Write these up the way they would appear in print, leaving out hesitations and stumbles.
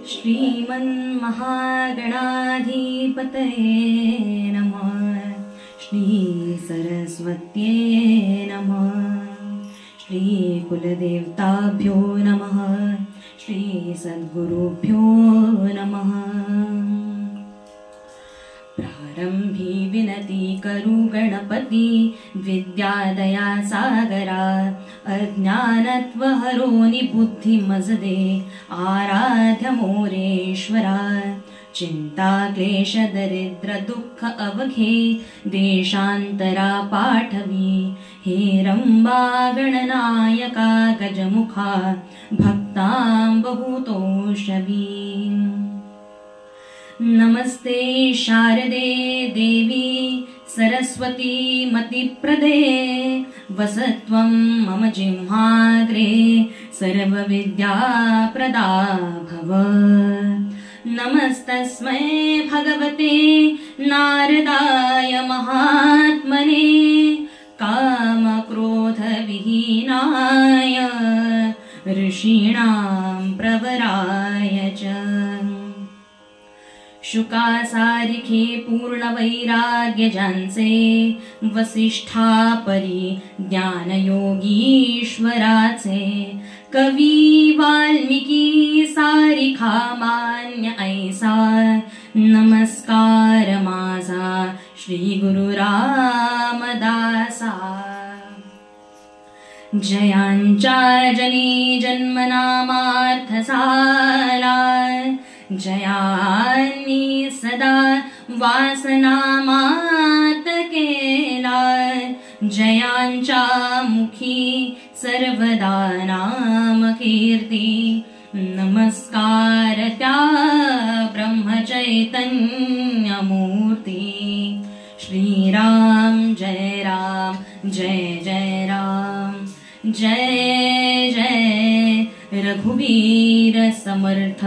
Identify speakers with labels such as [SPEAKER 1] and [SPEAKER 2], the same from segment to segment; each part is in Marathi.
[SPEAKER 1] श्रीमन्महागणाधिपतये नमः। श्री सरस्वत्यै नमः। श्री कुलदेवताभ्यो नमः। श्री सद्गुरुभ्यो नमः। प्रारंभी विनती करु गणपति विद्यादया सागरा। अज्ञानत्वहरो निबुद्धिमजदे आराध्य मोरेश्वरा। चिंता क्लेश दरिद्र दुःख अवघे देशांतरा पाठवी। हे रंबा गणनायका गजमुखा भक्तां बहुतोषवी। नमस्ते शारदे देवी सरस्वती मतिप्रदे। वसत्वं मम जिह्वाग्रे सर्वविद्याप्रदा भव। नमस्तस्मै भगवते नारदाय महात्मने। कामक्रोधविहीनाय ऋषीणां प्रवराय च। शुकासारिखे पूर्णवैराग्य जांसे। वसिष्ठा परी ज्ञानयोगीश्वराचे। कवी वाल्मीकी सारिखा मान्य ऐसा। नमस्कार माझा श्री गुरु रामदासा। जयांच्या जनी जन्मनामार्थ साला। जयांनी सदा वासनामात केला। जयांच्या मुखी सर्वदा नाम कीर्ती। नमस्कार त्या ब्रह्मचैतन्य मूर्ती। श्रीराम जय राम जय जय राम। जय जय रघुवीर समर्थ।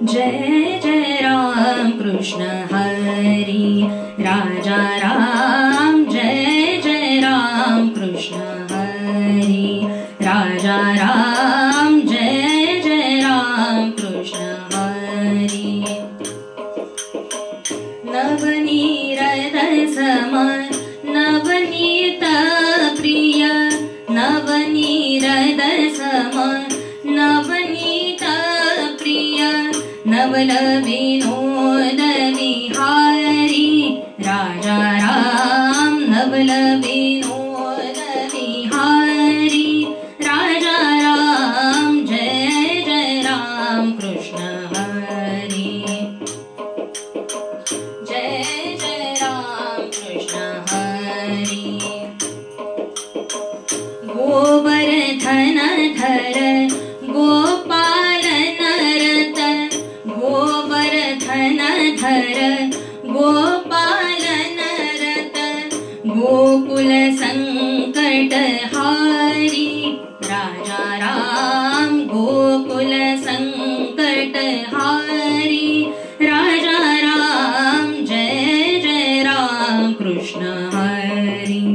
[SPEAKER 1] जय जय राम कृष्ण हरी राजा राम। जय जय राम कृष्ण हरी राजा राम। जय जय राम कृष्ण हरी। नवनीत सम नवनीत प्रिय। नवनीत सम नवनीत प्रिय। नवल विनोद विहारी राजा राम। नवल विनोद विहारी राजा राम। जय जय राम कृष्ण हरी। जय जय राम कृष्ण हरी। गोवर्धन धर गोपाल नरत। गोवर्धन धर गोपाल नरत। गोकुल संकट हारी राजा राम। गोकुल संकट हारी राजा राम। जय जय राम कृष्ण हरी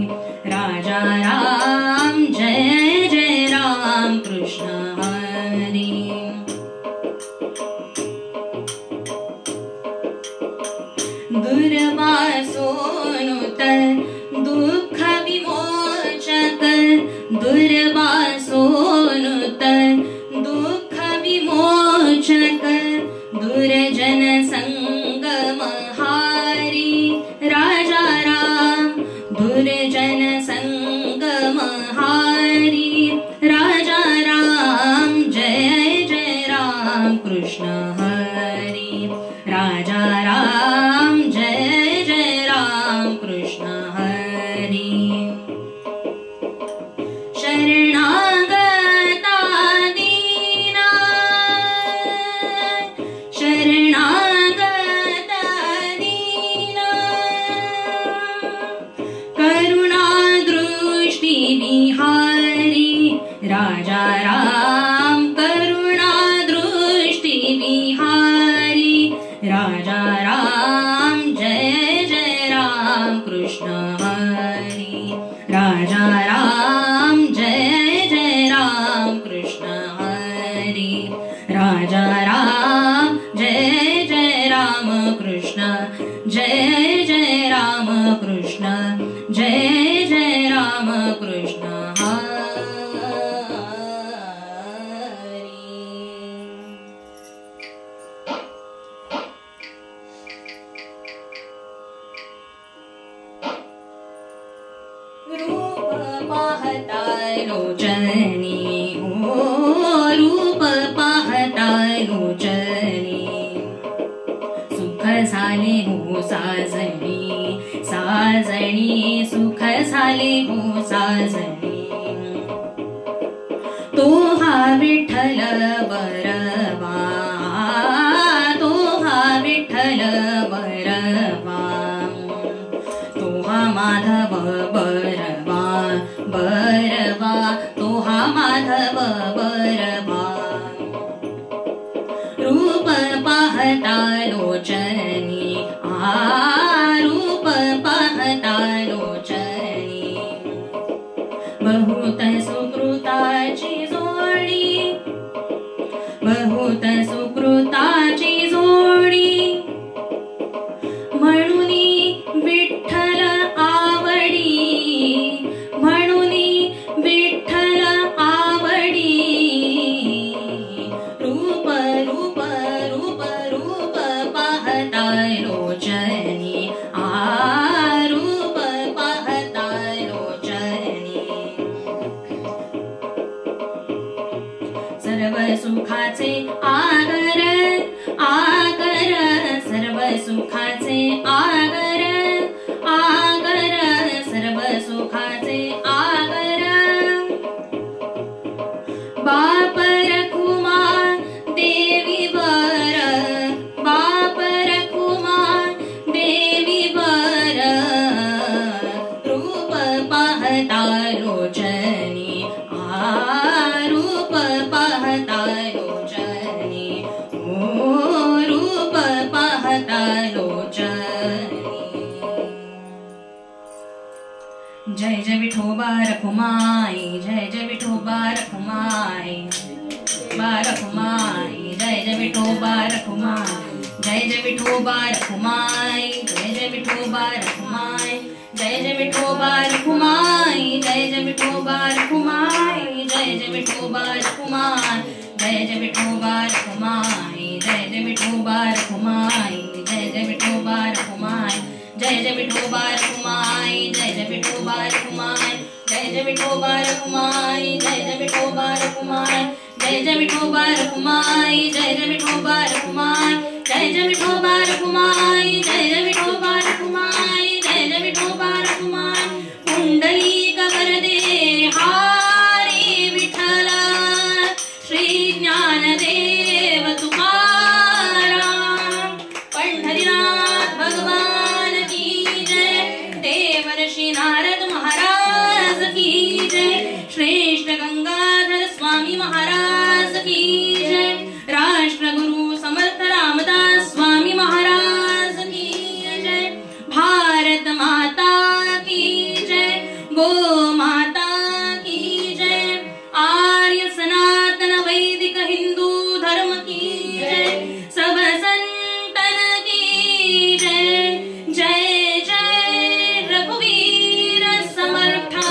[SPEAKER 1] राजा राम। जय जय राम कृष्ण हरी। दुर्वासोनुत दुःख विमोचक। दुर्वासोनुत दुःख विमोचक। दुर्जन संगम हारी राजा राम। दुर्जन संगम हारी राजा राम। जय जय राम कृष्ण हरी राजा राम। जय जय राम कृष्ण हरी। शरणागता दीना शरणागता दीना। करुणा दृष्टि विहारी राजा राम करुणा दृष्टि विहारी राजा राम जय जय राम कृष्ण हरी राजा राम जय जय राम कृष्ण हरी राजा राम जय जय राम कृष्ण जय जय राम कृष्ण जय जय राम कृष्ण रूप पाहता लोचनी हो रूप पाहता लोचनी सुख झाले हो साजणी साजणी सुख झाले हो साजणी तो हा विठ्ठल बरवा तो हा विठ्ठल बरवा तो हा माधव बरवा बरवा तो हा माधव बरवा रूप पाहता लोचनी रूप पाहता लोचनी बहुत सुकृताची जोडी बहुत सुकृताची जोडी म्हणून विठ्ठल आवडी म्हणून विठ्ठल आवडी रूप रूप रूप रूप पाहता लोचनी रूप पाहता लोचनी सर्व सुखाचे आगर आगर सर्व सुखाचे आगर आगर सर्व सुखाचे आगर बाप रखुमा देवी वर बाप रखुमा देवी वर रूप पाहता लोचनी रूप पाहता लोचनी ओ रूप पाहता लोचनी जय जय विठोबा रखुमाई जय जय विठोबा रखुमाई रखुमाई जय जय विठोबा रखुमाई जय जय विठोबा रखुमाई जय जय विठोबा रखुमाई जय जय विठोबा रखुमाई जय जय विठोबा रखुमाई जय जय विठोबा रखुमाई जय जय विठोबा रखुमाई जय जय विठोबा रखुमाई जय जय विठोबा रखुमाई जय जय विठोबा रखुमाई जय जय विठोबा रखुमाई जय जय विठोबा रखुमाई जय जय विठोबा रखुमाई जय जय विठोबा रखुमाई जय जय विठोबा रखुमाई जय जय विठोबा रखुमाई जय जय विठोबा रखुमाई जय जय विठोबा रखुमाई कुंडलिक वरदे हारी विठ्ठल श्री ज्ञानदेव तुकाराम पंढरीनाथ भगवान की जय देवर्षि नारद महाराज की जय श्रेष्ठ गंगाधर स्वामी महाराज की जय राष्ट्रगुरु समर्थ रामदास स्वामी महाराज की जय भारत माता की जय गो माता की जय आर्य सनातन वैदिक हिंदू धर्म की जय सब संतन की जय जय जय रघुवीर समर्था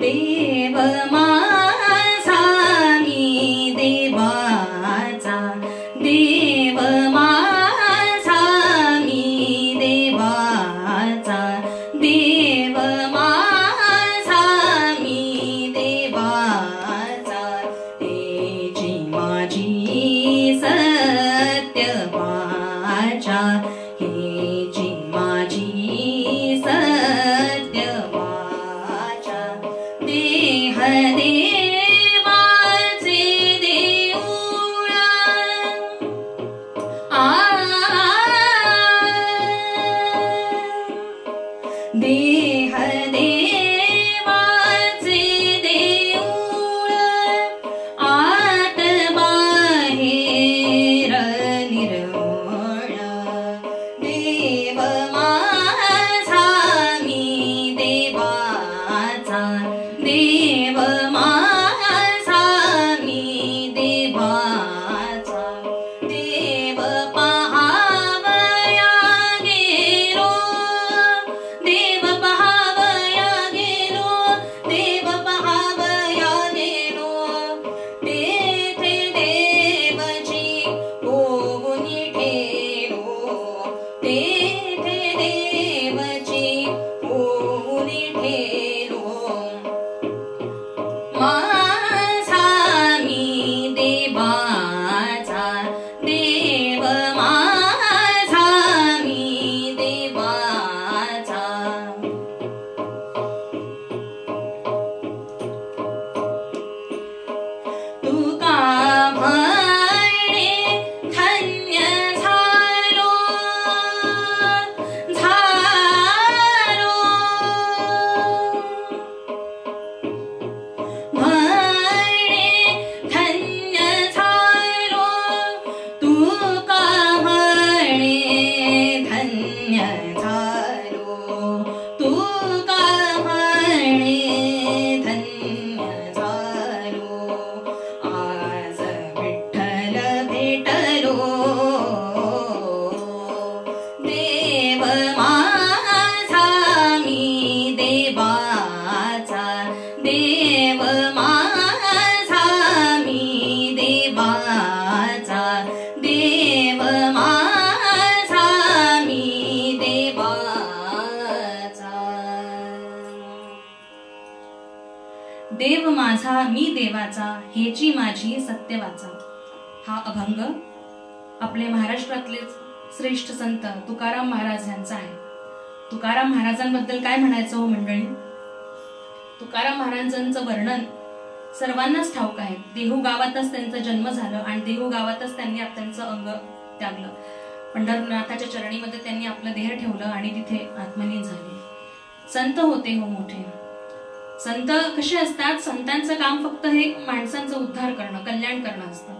[SPEAKER 1] देव माझा देव माझा मी देवाचा हेची माझी सत्य वाचा. हा अभंग आपले महाराष्ट्रातले श्रेष्ठ संत तुकाराम महाराज यांचा आहे. तुकाराम महाराजांबद्दल काय म्हणायचं हो मंडळी. तुकाराम महाराजांचं वर्णन सर्वांनाच ठाऊक आहे. देहू गावातच त्यांचा जन्म झाला आणि देहू गावातच त्यांनी त्यांचं अंग त्यागलं. पंढरनाथाच्या चरणीमध्ये त्यांनी आपलं देह ठेवलं आणि तिथे आत्मलीन झाले. संत होते हो मोठे. संत कसे असतात, संतांचं काम फक्त हे माणसांचा उद्धार करणं, कल्याण करणं असतं.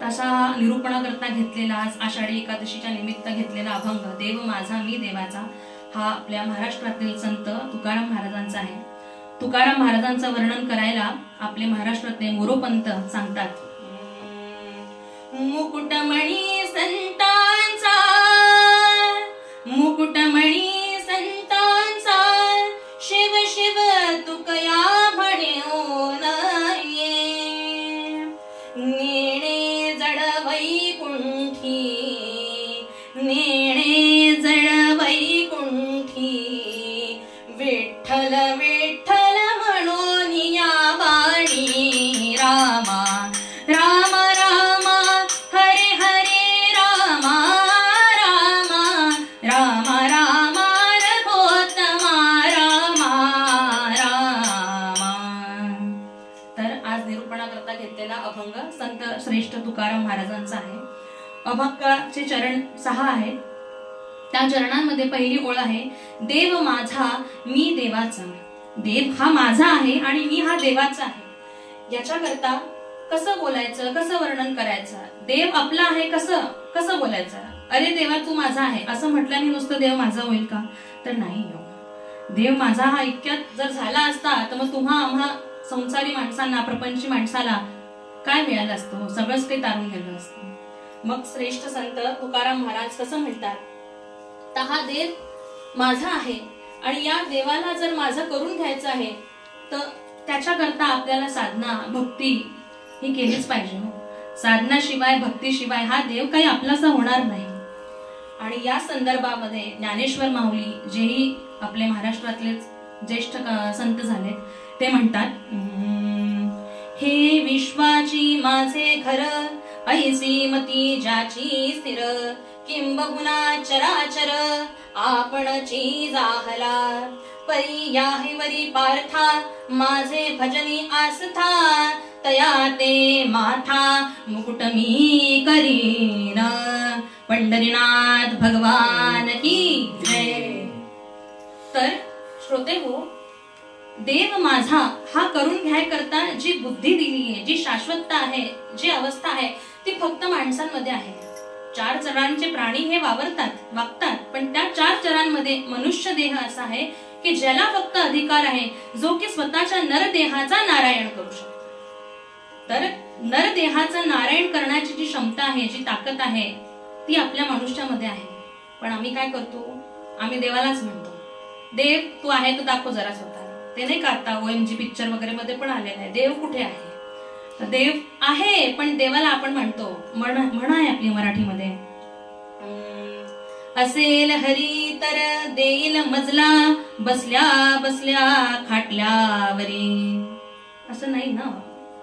[SPEAKER 1] तसा निरूपणाकरता घेतलेला आज आषाढी एकादशीच्या निमित्त घेतलेला अभंग देव माझा मी देवाचा हा आपल्या महाराष्ट्रातील संत तुकाराम महाराजांचा आहे. तुकाराम महाराजांचं वर्णन करायला आपले महाराष्ट्रातले मोरोपंत सांगतात. मुकुटमणी संतांचा, मुकुटमणी संतांचा, शिव शिव तुकया म्हणेओ नये. नेणे जड वैकुंठी, नेणे जड वैकुंठी, विठ्ठल विठ्ठल म्हणून या वाणी. रामा राम राम हरे हरे रामा रामा राम राम रघोत्तमा रामा रामा. तर आज निरूपणाकरता घेतलेला अभंग संत श्रेष्ठ तुकाराम महाराजांचा आहे. अभंगाचे चरण 6 आहेत. त्या चरणांमध्ये पहिली ओळ आहे देव माझा मी देवाचा. देव हा माझा आहे आणि मी हा देवाचा आहे. याच्याकरता कसं बोलायचं, कसं वर्णन करायचं. देव आपला आहे कसं कसं बोलायचं. अरे देवा तू माझा आहे असं म्हटल्याने नुसतं देव माझा होईल का, तर नाही. देव माझा हा इतक्यात जर झाला असता तर मग तुम्हा आम्हा संसारी माणसांना, प्रपंची माणसाला काय मिळालं असतं, सगळंच काही तारून गेलं असतं. मग श्रेष्ठ संत तुकाराम महाराज कसं म्हणतात, तर हा देव माझा आहे आणि या देवाला जर माझं करून घ्यायचं आहे तर त्याच्याकरता आपल्याला साधना भक्ती ही केलीच पाहिजे. साधनाशिवाय भक्तीशिवाय हा देव काही आपलासा होणार नाही. आणि या संदर्भामध्ये ज्ञानेश्वर माऊली जेही आपले महाराष्ट्रातले ज्येष्ठ संत झालेत ते म्हणतात, हे विश्वाची माझे घर, ऐसी मती ज्याची स्थिर, किंबहुना चराचर आपणची जाहला. परी याही वरी पार्था माझे भजनी आस्था तया ते माथा मुकुट मी करीन पंढरीनाथ भगवान की जय। तर श्रोते हो, देव माझा हा करून घ्याय करता जी बुद्धी दिली आहे, जी शाश्वतता आहे, जी अवस्था आहे ती फक्त माणसांमध्ये आहे। 4 चरांचे प्राणी हे वागतात, पण त्या 4 चरांमध्ये मनुष्य देह असा आहे की ज्याला फक्त अधिकार आहे जो की स्वतःच्या नरदेहाचा नारायण करू शकतो। तर नरदेहाचा नारायण करण्याची जी क्षमता आहे, जी ताकद आहे ती आपल्या मनुष्यामध्ये आहे। पण आम्ही काय करतो, आम्ही देवालाच म्हणतो, देव तू आहे तर दाखव जरा स्वतःला। ते नाही का आता OMG पिक्चर वगैरे मध्ये पण आलेलं आहे, देव कुठे आहे? तर देव आहे, पण देवाला आपण म्हणतो, म्हण आहे आपली मराठीमध्ये, असेल हरी तर देईल मजला बसल्या बसल्या खाटल्यावरी। असं नाही ना,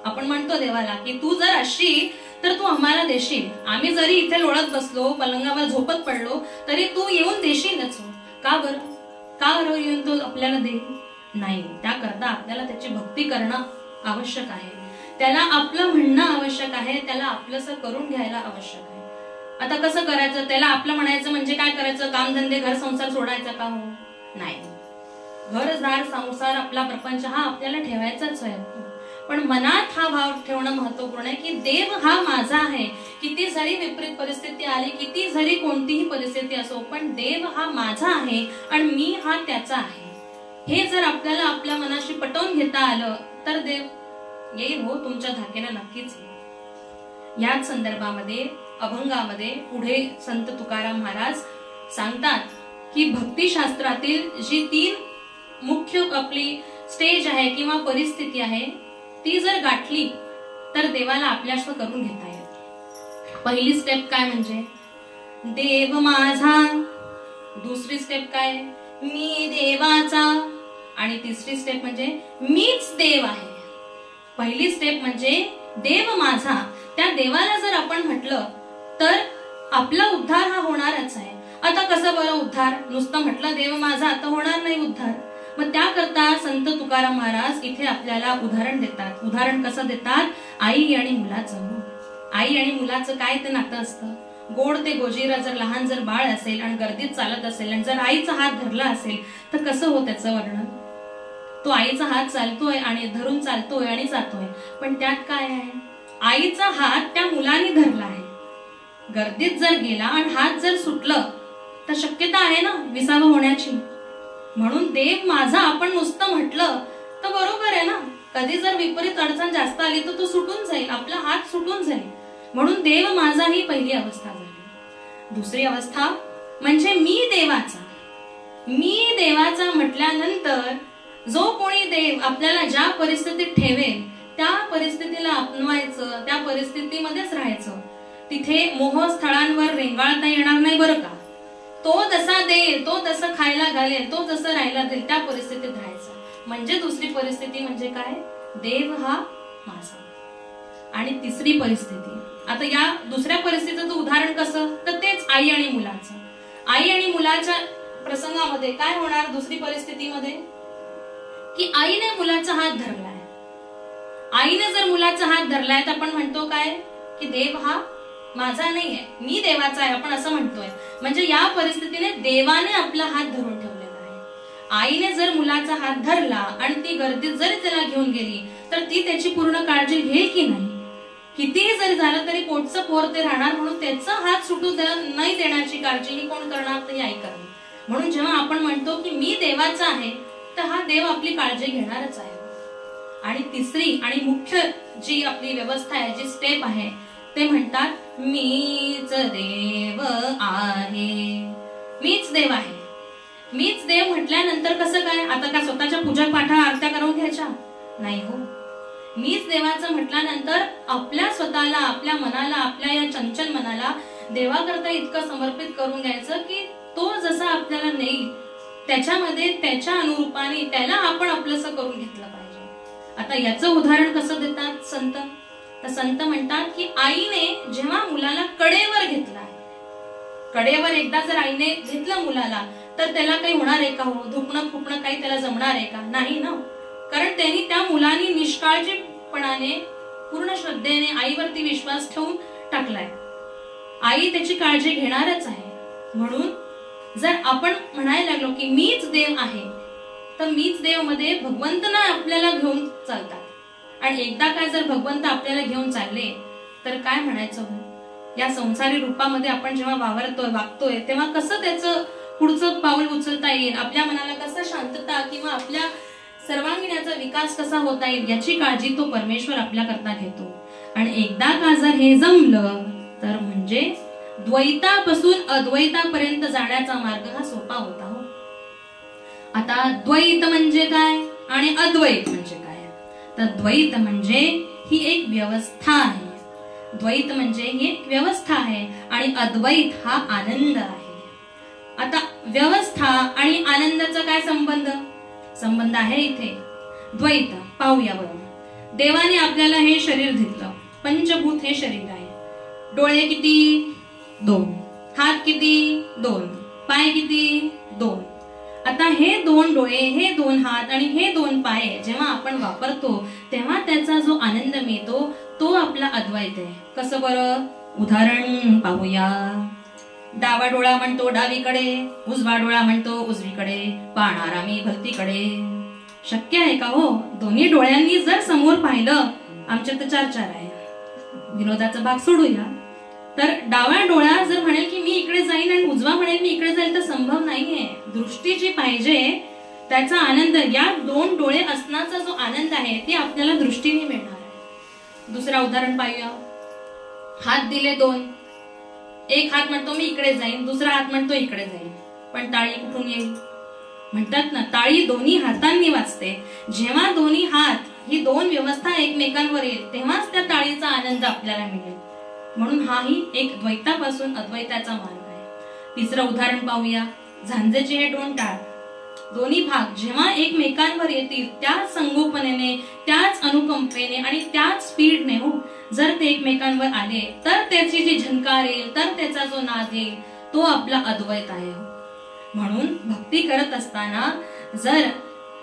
[SPEAKER 1] आपण म्हणतो देवाला की तू जर असशील तर तू आम्हाला देशील, आम्ही जरी इथे लोळत बसलो, पलंगावर झोपत पडलो तरी तू येऊन देशीलच। का बरं येऊन तो आपल्याला देईल? नाही, त्याकरता आपल्याला त्याची भक्ती करणं आवश्यक आहे, त्याला आपलं म्हणणं आवश्यक आहे, त्याला आपलंसं करून घ्यायला आवश्यक आहे। आता कसं करायचं? त्याला आपलं म्हणायचं म्हणजे काय करायचं? कामधंदे घर संसार सोडायचा का? हो नाही, घरदार संसार आपला प्रपंच हा आपल्याला ठेवायचाच आहे, पण मनात हा भाव ठेवणं महत्वपूर्ण आहे की देव हा माझा आहे। किती जरी विपरीत परिस्थिती आली, किती जरी कोणतीही परिस्थिती असो, पण देव हा माझा आहे आणि मी हा त्याचा आहे। हे जर आपल्याला आपल्या मनाशी पटवून घेता आलं तर देव येईल हो, तुमच्या धाकेला नक्कीच येईल। याच संदर्भामध्ये अभंगामध्ये पुढे संत तुकाराम महाराज सांगतात की भक्तिशास्त्रातील जी 3 मुख्य आपली स्टेज आहे किंवा परिस्थिती आहे ती जर गाठली तर देवाला आपल्यास्व करून घेता येईल। पहिली स्टेप काय म्हणजे देव माझा, दुसरी स्टेप काय मी देवाचा, आणि तिसरी स्टेप म्हणजे मीच देव आहे। पहिली स्टेप म्हणजे देव माझा, त्या देवाला जर आपण म्हटलं तर आपला उद्धार हा होणारच आहे। आता कसं बरं उद्धार? नुसतं म्हटलं देव माझा तर होणार नाही उद्धार, मग त्याकरता संत तुकाराम महाराज इथे आपल्याला उदाहरण देतात। उदाहरण कसं देतात? आई आणि मुलाचं। आई आणि मुलाचं काय ते नातं असतं? गोड ते गोजीरा जर लहान जर बाळ असेल आणि गर्दीत चालत असेल आणि जर आईचा हात धरला असेल तर कसं हो त्याचं वर्णन? तो आईचा हात चालतोय आणि धरून चालतोय आणि जातोय, पण त्यात काय आहे? आईचा हात त्या मुलाने धरला आहे, गर्दीत जर गेला आणि हात जर सुटलं तर शक्यता आहे ना विसावा होण्याची। म्हणून देव माझा आपण नुसतं म्हटलं तर बरोबर आहे ना, कधी जर विपरीत अडचण जास्त आली तर तो सुटून जाईल, आपला हात सुटून जाईल। म्हणून देव माझा ही पहिली अवस्था झाली। दुसरी अवस्था म्हणजे मी देवाचा। मी देवाचा म्हटल्यानंतर जो कोणी देव आपल्याला ज्या परिस्थितीत ठेवेल त्या परिस्थितीला अपनवायचं, त्या परिस्थितीमध्येच राहायचं। तिथे मोहस्थळांवर रेंगाळता येणार नाही बरं का। तो जसा देईल, तो जसं खायला घालेल, तो जसं राहायला देईल त्या परिस्थितीत राहायचं। म्हणजे दुसरी परिस्थिती म्हणजे काय? देव हा माझा। आणि तिसरी परिस्थिती, आता या दुसऱ्या परिस्थितीचं उदाहरण कसं? तर तेच आई आणि मुलाचं। आई आणि मुलाच्या प्रसंगामध्ये काय होणार? दुसरी परिस्थितीमध्ये की आईने मुलाचा हात धरलाय। आईने जर मुलाचा हात धरलाय तर आपण म्हणतो काय की देव हा माझा नाहीये, मी देवाचा आहे, आपण असं म्हणतोय। म्हणजे या परिस्थितीने देवाने आपला हात धरून ठेवलेला आहे। आईने जर मुलाचा हात धरला आणि ती गर्दीत जरी त्याला घेऊन गेली तर ती त्याची पूर्ण काळजी घेईल की नाही? कितीही जरी झालं तरी पोटचं पोर ते राहणार, म्हणून त्याचा हात सुटू नाही देण्याची काळजी ही कोण करणार? तर आई करणार। म्हणून जेव्हा आपण म्हणतो की मी देवाचा आहे तर हा देव आपली काळजी घेणारच आहे। आणि तिसरी आणि मुख्य जी आपली व्यवस्था आहे, जी स्टेप आहे, ते म्हणतात मीच देव आहे। मीच देव आहे। मीच देव म्हटल्यानंतर कसं काय? आता का स्वतःच्या पूजा पाठा आरत्या करून घ्यायच्या? नाही हो। मीच देवाचं म्हटल्यानंतर आपल्या स्वतःला, आपल्या मनाला, आपल्या या चंचल मनाला देवाकरता इतकं समर्पित करून घ्यायचं की तो जसा आपल्याला नेईल त्याच्यामध्ये त्याच्या अनुरूपाने त्याला आपण आपलंसं करून घेतलं पाहिजे। आता याचं उदाहरण कसं देतात संत? तर संत म्हणतात की आईने जेव्हा मुलाला कडेवर घेतला, कडेवर एकदा जर आईने घेतलं मुलाला तर त्याला काही होणार आहे का? हो, धुपणं फुपणं काही त्याला जमणार आहे का? नाही ना. कारण त्यांनी त्या मुलांनी निष्काळजीपणाने पूर्ण श्रद्धेने आईवरती विश्वास ठेवून टाकलाय. आई त्याची काळजी घेणारच आहे. म्हणून जर आपण म्हणायला लागलो की मीच देव आहे, तर मीच देव मध्ये भगवंत ना आपल्याला घेऊन चालतात. आणि एकदा काय जर भगवंत आपल्याला घेऊन चालले तर काय म्हणायचं? या संसारी रूपामध्ये आपण जेव्हा वावरतोय वागतोय तेव्हा कसं त्याचं पुढचं पाऊल उचलता येईल, आपल्या मनाला कसं शांतता किंवा आपल्या सर्वांगीणाचा विकास कसा होता येईल याची काळजी तो परमेश्वर आपल्या करता घेतो. आणि एकदा का जर हे जमलं तर म्हणजे द्वैतापासून अद्वैतापर्यंत जाण्याचा मार्ग हा सोपा होता. हो, आता द्वैत म्हणजे काय आणि अद्वैत म्हणजे काय? तर द्वैत म्हणजे ही एक व्यवस्था आहे. द्वैत म्हणजे ही एक व्यवस्था आहे आणि अद्वैत हा आनंद आहे. आता व्यवस्था आणि आनंदाचा काय संबंध आहे इथे? द्वैत पाहूया बरं. देवाने आपल्याला हे शरीर दिलं, पंचभूत हे शरीर आहे. डोळे किती? 2. हात किती? 2. पाय किती? 2. आता हे 2 डोळे, हे 2 हात आणि हे 2 पाय जेव्हा आपण वापरतो तेव्हा त्याचा जो आनंद मिळतो तो आपला अद्वैत आहे. कसं बरं? उदाहरण पाहूया. डावा डोळा म्हणतो डावीकडे, उजवा डोळा म्हणतो उजवीकडे, पाहणारा मी भलतीकडे. शक्य आहे का हो? दोन्ही डोळ्यांनी जर समोर पाहिलं, आमच्या तर 4 आहे, विनोदाचा भाग सोडूया, तर डावा डोळा जर म्हणेल की मी इकडे जाईन आणि उजवा म्हणेल मी इकडे जाईल तर संभव नाहीये. दृष्टी जी पाहिजे त्याचा आनंद, या 2 डोळे असण्याचा जो आनंद आहे ते आपल्याला दृष्टीने मिळणार आहे. दुसरा उदाहरण पाहूया. हात दिले 2, एक हात म्हणतो मी इकडे जाईन, दुसरा हात म्हणतो इकडे जाईन, पण टाळी कुठून येईल? म्हणतात ना टाळी दोन्ही हातांनी वाजते. जेव्हा दोन्ही हात ही 2 व्यवस्था एकमेकांवर येईल तेव्हाच त्या टाळीचा आनंद आपल्याला मिळेल. म्हणून हाही एक द्वैतापासून अद्वैताचा मार्ग आहे. तिसरं उदाहरण पाहूया. झांजेचे हे 2 टाळ, दोन्ही भाग जेव्हा एकमेकांवर येतील त्याच संगोपनेने, त्याच अनुकंपेने आणि त्याच स्पीडने हो जर ते एकमेकांवर आले तर त्याची जी झंकार येईल, तर त्याचा जो नाद येईल तो आपला अद्वैत आहे. म्हणून भक्ती करत असताना जर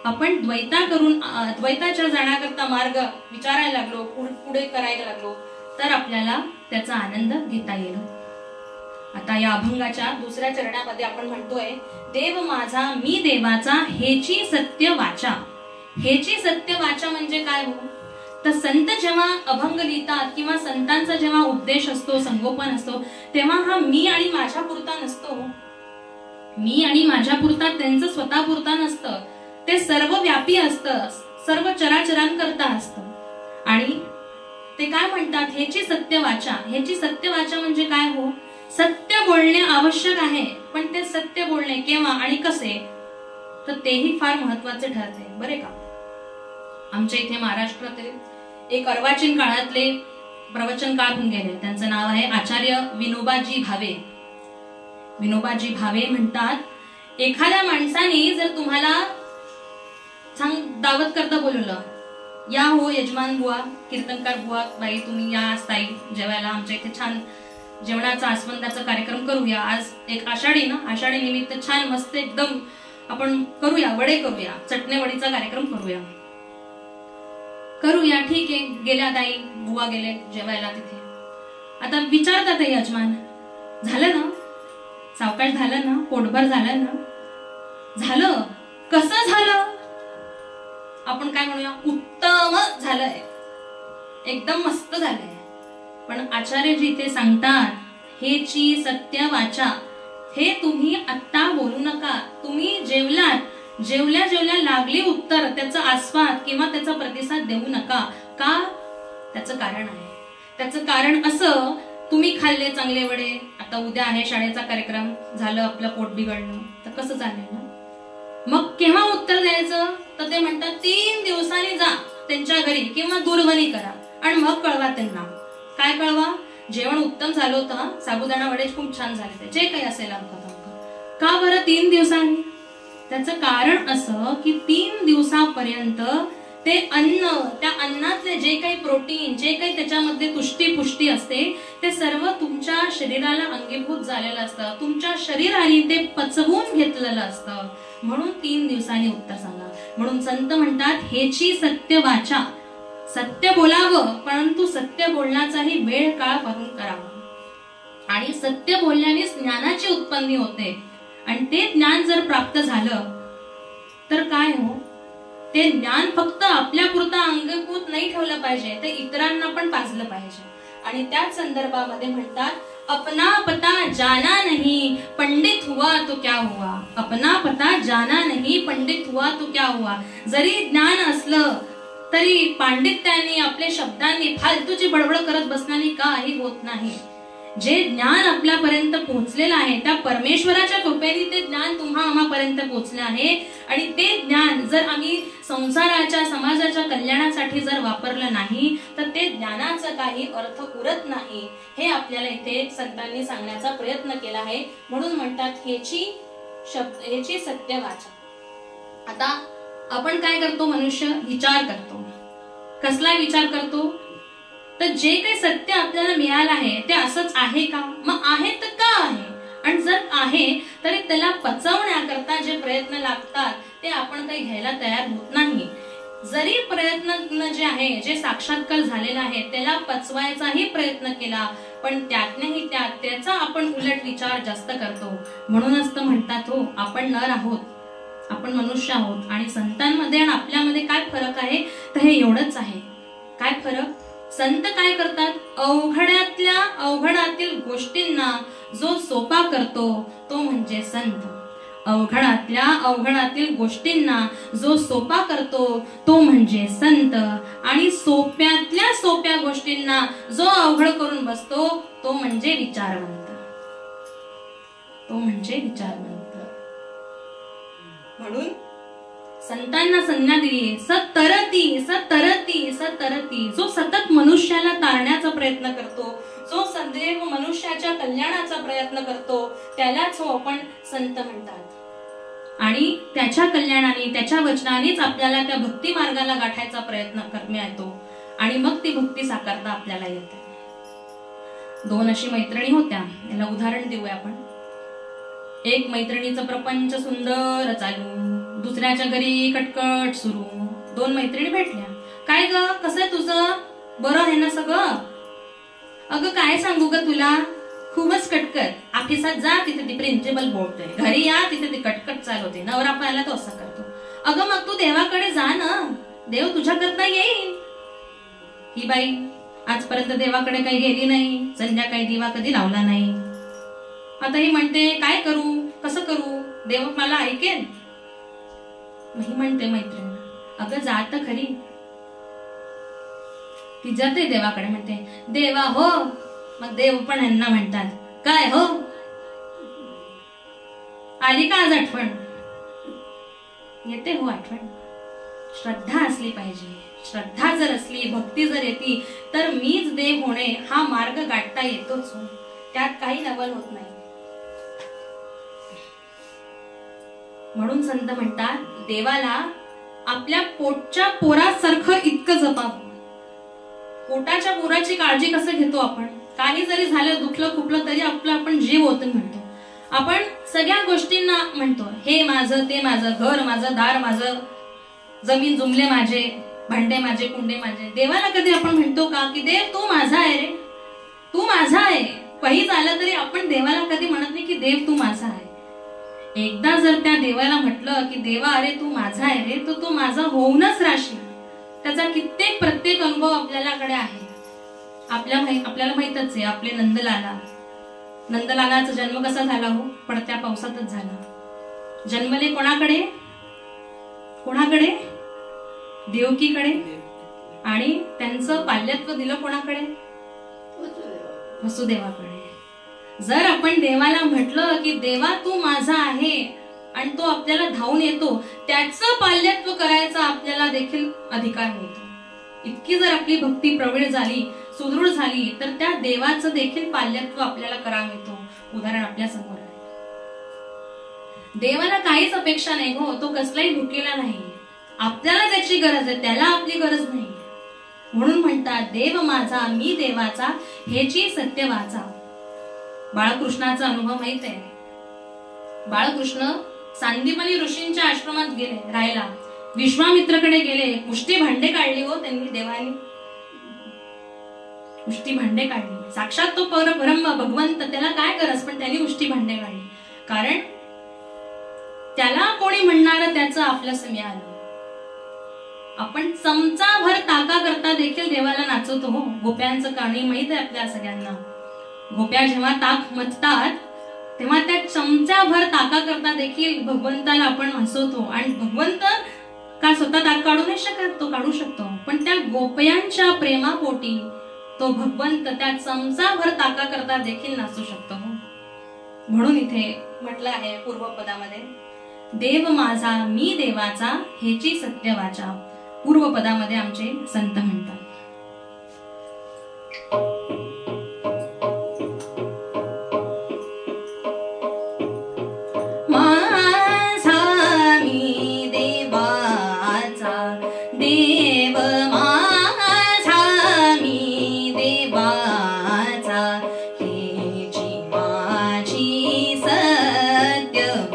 [SPEAKER 1] आपण द्वैताच्या जाण्याकरता मार्ग विचारायला लागलो, पुढे करायला लागलो तर आपल्याला त्याचा आनंद घेता येईल. आता या अभंगाच्या दुसऱ्या चरणामध्ये आपण म्हणतोय, देव माझा मी देवाचा हेची सत्य वाचा. हेची सत्य वाचा म्हणजे काय हो? तर संत जेव्हा अभंग लिहितात किंवा संतांचा जेव्हा उपदेश असतो, संगोपन असतो, तेव्हा हा मी आणि माझ्या पुरता नसतो. मी आणि माझ्या पुरता त्यांचं स्वतः पुरता नसतं, ते सर्व व्यापी असतं, सर्व चराचरांकरता असतं. आणि ते काय म्हणतात? हेची सत्य वाचा. हेची सत्य वाचा म्हणजे काय हो? सत्य बोलणे आवश्यक आहे, पण ते सत्य बोलणे केव्हा आणि कसे, तर तेही फार महत्वाचे ठरते बरे का. आमच्या इथे महाराष्ट्रातील एक अर्वाचीन काळातले प्रवचनकार होऊन गेले, त्यांचं नाव आहे आचार्य विनोबाजी भावे. विनोबाजी भावे म्हणतात, एखाद्या माणसाने जर तुम्हाला दावत करता बोलवलं, या हो यजमान बुवा, कीर्तनकार बुवा, बाई तुम्ही या ताई जेवायला आमच्या इथे छान जेवणाचा आस्वंदाचा कार्यक्रम करूया. आज एक आषाढी ना, आषाढी निमित्त छान मस्त एकदम आपण करूया, वडे करूया, चटणी वडीचा कार्यक्रम करूया. ठीक आहे, गेल्या ताई बुवा गेले जेवायला तिथे. आता विचारतात यजमान, झालं ना, सावकाश झालं ना, पोटभर झालं ना? झालं. कसं झालं? आपण काय म्हणूया, उत्तम झालंय, एकदम मस्त झालंय. पण आचार्यजी इथे सांगतात, हेची सत्य वाचा. हे तुम्ही आत्ता बोलू नका. तुम्ही जेवलात, जेवल्या लागली उत्तर, त्याचा आस्वाद किंवा त्याचा प्रतिसाद देऊ नका. का? त्याचं कारण आहे. त्याचं कारण असं, तुम्ही खाल्ले चांगले वडे, आता उद्या आहे शाळेचा कार्यक्रम, झालं आपलं पोट बिघडलं, तर कसं चालेल ना? मग केव्हा उत्तर द्यायचं? तर ते म्हणतात 3 दिवसांनी जा त्यांच्या घरी किंवा दूरध्वनी करा आणि मग कळवा त्यांना. काय कळवा? जेवण उत्तम झालं होतं, साबुदाणा वडे खूप छान झाले, जे काही असेल का बरं 3 दिवसांनी? त्याचं कारण असं की 3 दिवसापर्यंत ते अन्न, त्या अन्नातले जे काही प्रोटीन, जे काही त्याच्यामध्ये तुष्टी पुष्टी असते, ते सर्व तुमच्या शरीराला अंगीभूत झालेलं असतं, तुमच्या शरीराने ते पचवून घेतलेलं असतं. म्हणून 3 दिवसांनी उत्तर सांगा. म्हणून संत म्हणतात हेची सत्य वाचा, सत्य बोलावं परंतु सत्य बोलण्याचाही वेळ काळ पाहून करावा. आणि सत्य बोलण्यानेच ज्ञानाची उत्पत्ती होते. आणि ते ज्ञान जर प्राप्त झालं तर काय हो, ते ज्ञान फक्त आपल्या पुरता अंगीभूत नाही ठेवलं पाहिजे, ते इतरांना पण पाजलं पाहिजे. आणि त्याच संदर्भामध्ये म्हणतात अपना पता जाना नहीं पंडित हुआ तो क्या हुआ. अपना पता जाना नहीं पंडित हुआ तो क्या हुआ. जरी ज्ञान असलं तरी पांडित्याने आपल्या शब्दांनी फालतूची बडबड करत बसण्याने काही होत नाही. जे ज्ञान आपल्यापर्यंत पोहोचलेलं आहे त्या परमेश्वराच्या कृपेने ते ज्ञान तुम्हा आम्हापर्यंत पोहोचले आहे. आणि ते ज्ञान जर आम्ही संसाराच्या समाजाच्या कल्याणासाठी जर वापरलं नाही तर ते ज्ञानाचा काही अर्थ उरत नाही. हे आपल्याला इथे संतांनी सांगण्याचा प्रयत्न केला आहे. म्हणून म्हणतात हेची सत्य वाचा. आता आपण काय करतो, मनुष्य विचार करतो. कसला विचार करतो तर जे काही सत्य आपल्याला मिळालं आहे ते असंच आहे का, मग आहे तर का आहे. आणि जर आहे तरी त्याला पचवण्याकरता जे प्रयत्न लागतात ते आपण काही घ्यायला तयार होत नाही. जरी प्रयत्न जे आहे, जे साक्षात्कार झालेला आहे त्याला पचवायचाही प्रयत्न केला पण त्यातनेही त्याचा आपण उलट विचार जास्त करतो. म्हणूनच तर म्हणतात हो आपण नर आहोत, आपण मनुष्य आहोत. आणि संतांमध्ये आणि आपल्यामध्ये काय फरक आहे तर हे एवढंच आहे. काय फरक, संत काय करतात, अवघडातील गोष्टींना जो सोपा करतो तो म्हणजे संत. अवघडातील गोष्टींना जो सोपा करतो तो म्हणजे संत. आणि सोप्यातल्या सोप्या गोष्टींना जो अवघड करून बसतो तो म्हणजे विचारवंत. म्हणून संतांना संज्ञा दिली सतरती सतरती सतरती. जो सतत मनुष्याला तारण्याचा प्रयत्न करतो, जो सदैव मनुष्याच्या कल्याणाचा प्रयत्न करतो त्यालाच हो आपण संत म्हणतात. आणि त्याच्या कल्याणाने त्याच्या वचनानेच आपल्याला त्या भक्ती मार्गाला गाठायचा प्रयत्न करण्यात येतो. आणि मग ती भक्ती साकारता आपल्याला येते. 2 अशी मैत्रिणी होत्या. याला उदाहरण देऊया आपण. एक मैत्रिणीचं प्रपंच सुंदर चालू, दुसऱ्याच्या घरी कटकट सुरू. 2 मैत्रिणी भेटल्या. काय ग, कसं तुझं, बरं आहे ना सगळं. अगं काय सांगू ग तुला, खूपच कटकट. ऑफिसात जा तिथे ती प्रिन्सिपल बोलतोय, घरी या तिथे ती कटकट चालवते, नवरा पाहायला तो असं करतो. अगं मग तू देवाकडे जा ना, देव तुझ्या करता येईल. ही बाई आजपर्यंत देवाकडे काही गेली नाही, संध्याकाळी दिवा कधी लावला नाही. आता ही म्हणते काय करू, कसं करू, देव मला ऐकेल. ही म्हणते मैत्रीण अगं जात खरी. ती जाते देवाकडे, म्हणते देवा हो. मग देव पण यांना म्हणतात काय हो, आली का आज आठवण. येते हो आठवण. श्रद्धा असली पाहिजे. श्रद्धा जर असली, भक्ती जर येते तर मीच देव होणे हा मार्ग गाठता येतोच. त्यात काही नवल होत नाही. म्हणून संत म्हणतात देवाला आपल्या पोटच्या पोरासारखं इतकं जपावं. पोटाच्या पोराची काळजी कसं घेतो आपण. काही जरी झालं, दुखलं खुपलं तरी आपण जीव ओतून म्हणतो. आपण सगळ्या गोष्टींना म्हणतो हे माझं, ते माझं, घर माझं, दार माझं, जमीन जुमले माझे, भांडे माझे, कुंडे माझे. देवाला कधी आपण म्हणतो का की देव तू माझा आहे रे, तू माझा आहे. काही झालं तरी आपण देवाला कधी म्हणत नाही की देव तू माझा आहे. एकदा जर त्या देवाला म्हटलं की देवा अरे तू माझा आहे रे, तर तो माझा होऊनच राहशील. त्याचा कित्येक प्रत्येक अनुभव आपल्याकडे आहे. आपल्याला माहितच आहे. आपले नंदलालाचा जन्म कसा झाला हो, पडत्या पावसातच झाला. जन्मले कोणाकडे, देवकीकडे. आणि त्यांचं पाल्यत्व दिलं कोणाकडे, वसुदेवाकडे. जर आपण देवाला म्हटलं की देवा तू माझा आहे आणि तो आपल्याला धावून येतो, त्याचं पाल्यत्व करायचा आपल्याला देखील अधिकार मिळतो. इतकी जर आपली भक्ती प्रवीण झाली, सुदृढ झाली तर त्या देवाचं देखील पाल्यत्व आपल्याला करावं येतो. उदाहरण आपल्या समोर आहे. देवाला काहीच अपेक्षा नाही हो, तो कसलाही भुकेला नाही. आपल्याला त्याची गरज आहे, त्याला आपली गरज नाही. म्हणून म्हणतात देव माझा मी देवाचा हेची सत्य वाचा. बाळकृष्णाचा अनुभव माहित आहे. बाळकृष्ण सांदीपनी ऋषींच्या आश्रमात गेले राहायला. विश्वामित्रकडे गेले. मुष्टी भांडे काढली हो त्यांनी. देवानी मुष्टी भांडे काढली. साक्षात तो परब्रह्म भगवंत, त्याला काय गरज, पण त्यांनी मुष्टी भांडे काढली. कारण त्याला कोणी म्हणणार त्याचं आपलंसं मिळालं. आपण चमचाभर ताका करता देखील देवाला नाचवतो हो. गोप्यांचं कहाणी माहित आहे आपल्या सगळ्यांना. गोप्या जेव्हा ताक मथतात तेव्हा त्या चमचाभर ताका करता देखील भगवंताला आपण हसवतो. आणि भगवंत का स्वतः ताक काढू नाही शकत? तो काढू शकतो. पण त्या गोप्यांच्या प्रेमापोटी तो भगवंत त्या चमचाभर ताका करता देखील नाचू शकतो. म्हणून इथे म्हटलं आहे पूर्वपदामध्ये, देव माझा मी देवाचा हेची सत्यवाचा. पूर्वपदामध्ये आमचे संत म्हणतात, माझा मी देवाचा, देव माझा मी देवाचा हेची माझी सत्यवाचा,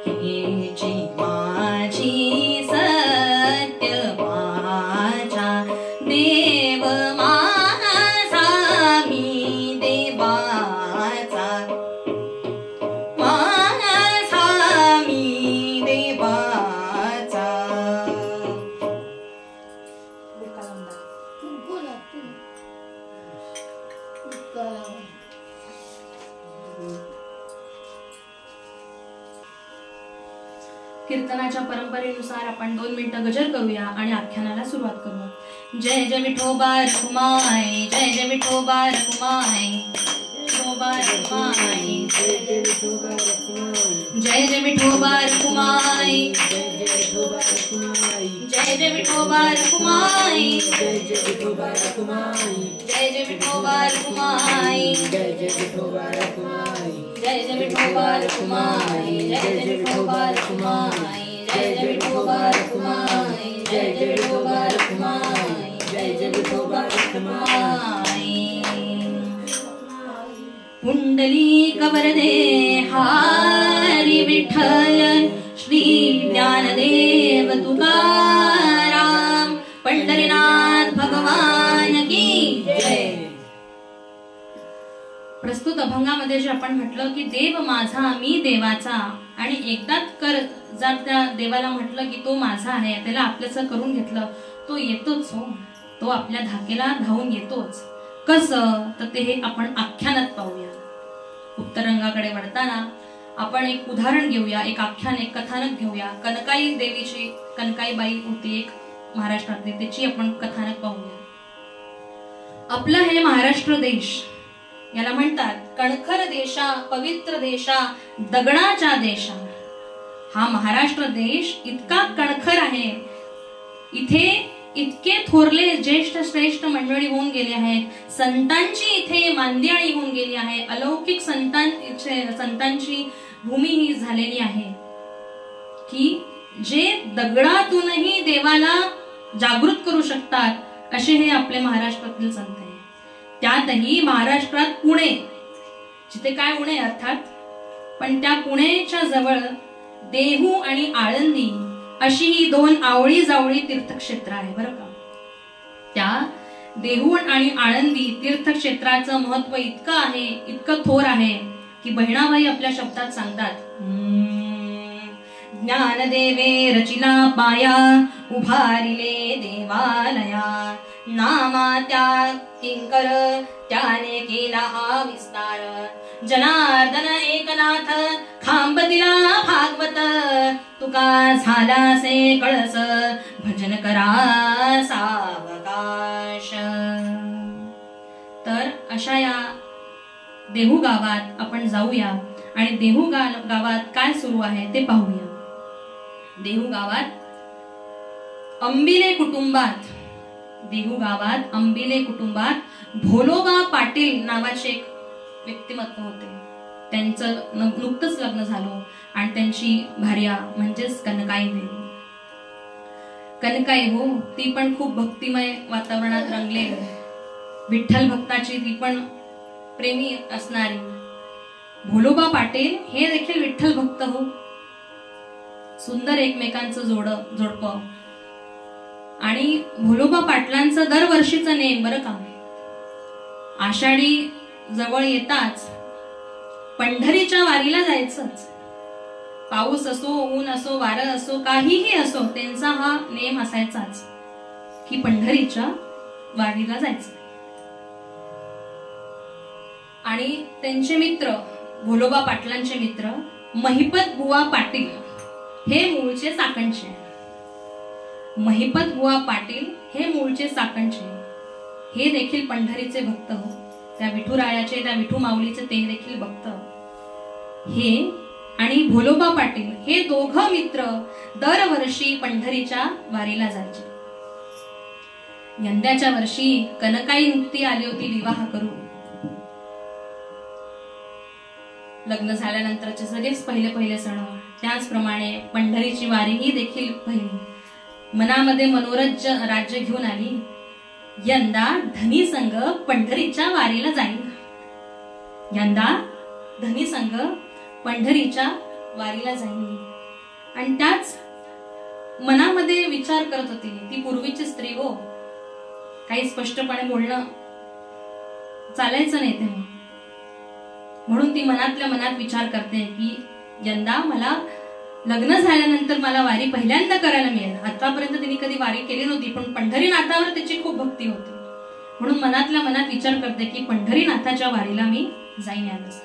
[SPEAKER 1] हेची माझी सत्यवाचा. देव माझा मी देवाचा, माझा मी देवाचा. कीर्तनाच्या परंपरेनुसार आपण 2 मिनिटं गजर करूया आणि आख्यानाला सुरुवात करूया. जय जय विठोबा रखुमाई, जय जय विठोबा रखुमाई, विठोबा रखुमाई, जय जय विठोबा रखुमाई, जय जय विठोबा रखुमाई, जय जय विठोबा रखुमाई, जय जय विठोबा रखुमाई, जय जय विठोबा रखुमाई, जय जय विठोबा रखुमाई, जय जय विठोबा रखुमाई, जय जय विठोबा रखुमाई, जय जय विठोबा रखुमाई, जय जय विठोबा रखुमाई, जय जय विठोबा रखुमाई. पुंडलिक वरदे हरी विठ्ठल, श्री ज्ञानदेव तुकाराम, पंढरीनाथ भगवान की जय. प्रस्तुत अभंगामध्ये जे आपण म्हटलं की देव माझा मी देवाचा, आणि एकदाच जर त्या देवाला म्हटलं की तो माझा आहे, त्याला आपल्याचं करून घेतलं, तो येतोच हो. तो आपल्या धाकेला धावून येतोच. कसं तर ते हे आपण आख्यानात पाहूया. उत्तरंगाकडे वळताना आपण एक उदाहरण घेऊया, एक आख्यान, एक कथानक घेऊया. कनकाई देवीची, कनकाई बाई होती एक महाराष्ट्रातली, त्याची आपण कथानक पाहूया. आपला हे महाराष्ट्र देश, याला म्हणतात कणखर देशा, पवित्र देशा, दगडाच्या देशा. हा महाराष्ट्र देश इतका कणखर आहे. इथे इतके थोरले ज्येष्ठ श्रेष्ठ मंडळी होऊन गेले आहेत. संतांची इथे मांदियाळी होऊन गेली आहे. अलौकिक संतांची भूमी ही झालेली आहे की जे दगडातूनही देवाला जागृत करू शकतात, असे हे आपले महाराष्ट्रातील संत आहे. त्यातही महाराष्ट्रात पुणे, जिथे काय पुणे अर्थात, पण त्या पुणेच्या जवळ देहू आणि आळंदी अशी ही 2 आवळी जावळी तीर्थक्षेत्र आहे बरं का. त्या देहू आणि आळंदी तीर्थक्षेत्राचं महत्व इतकं आहे, इतकं थोर आहे की बहिणाबाई आपल्या शब्दात सांगतात, ज्ञानदेवे रचिला पाया, उभारिले देवालया, नामा त्या किंकर त्याने केला हा विस्तार, जनार्दन एकनाथ खांब दिला भागवत, तुका झालासे कळस भजन करा सावकाश. तर अशा या देहू गावात आपण जाऊया आणि देहू गावात काय सुरू आहे ते पाहूया. देहू गावात अंबिले कुटुंबात, देहू गावात अंबिले कुटुंबात भोलोबा पाटील नावाचे एक व्यक्तिमत्व होते. त्यांचं नुकतंच लग्न झालं आणि त्यांची भार्या म्हणजेच कनकाई देवी. कनकाई हो, ती पण खूप भक्तिमय वातावरणात रंगले. विठ्ठल भक्ताची ती पण प्रेमी असणारे भोलोबा पाटील हे देखील विठ्ठल भक्त हो. सुंदर एकमेकांचं जोडपं. आणि भोलोबा पाटलांचं दरवर्षीचं नेम बरं का, आषाढी जवळ येताच पंढरीच्या वारीला जायचंच. पाऊस असो, ऊन असो, वारं असो, काहीही असो, त्यांचा हा नेम असायचाच की पंढरीच्या वारीला जायचं. आणि त्यांचे मित्र, भोलोबा पाटलांचे मित्र महिपत बुवा पाटील हे मूळचे चाकणचे. महिपत बुवा पाटील हे मूळचे चाकणचे, हे देखील पंढरीचे भक्त हो. त्या विठुरायाचे, त्या विठू माऊलीचे ते देखील भक्त हे. आणि भोलोबा पाटील हे दोघं मित्र दरवर्षी पंढरीच्या वारीला जायचे. यंदाच्या वर्षी कनकाई नुकती आली होती विवाह करून. लग्न झाल्यानंतरचे सगळेच पहिले सण, त्याचप्रमाणे पंढरीची वारी ही देखील पहिली. मनामध्ये मनोरंज राज्य घेऊन आली. यंदा धनी संघ पंढरीच्या वारीला जाईल. यंदा धनी संघ पंढरीच्या वारीला जाईल. आणि त्याच मनामध्ये विचार करत होती ती पूर्वीची स्त्री हो. काही स्पष्टपणे बोलणं चालायचं नाही तेव्हा, म्हणून ती मनातल्या मनात विचार करते की यंदा मला लग्न झाल्यानंतर मला वारी पहिल्यांदा करायला मिळेल. आतापर्यंत तिने कधी वारी केली नव्हती, पण पंढरीनाथावर तिची खूप भक्ती होती, म्हणून मनातल्या मनात विचार करते की पंढरीनाथाच्या वारीला मी जाईन यावेळेस.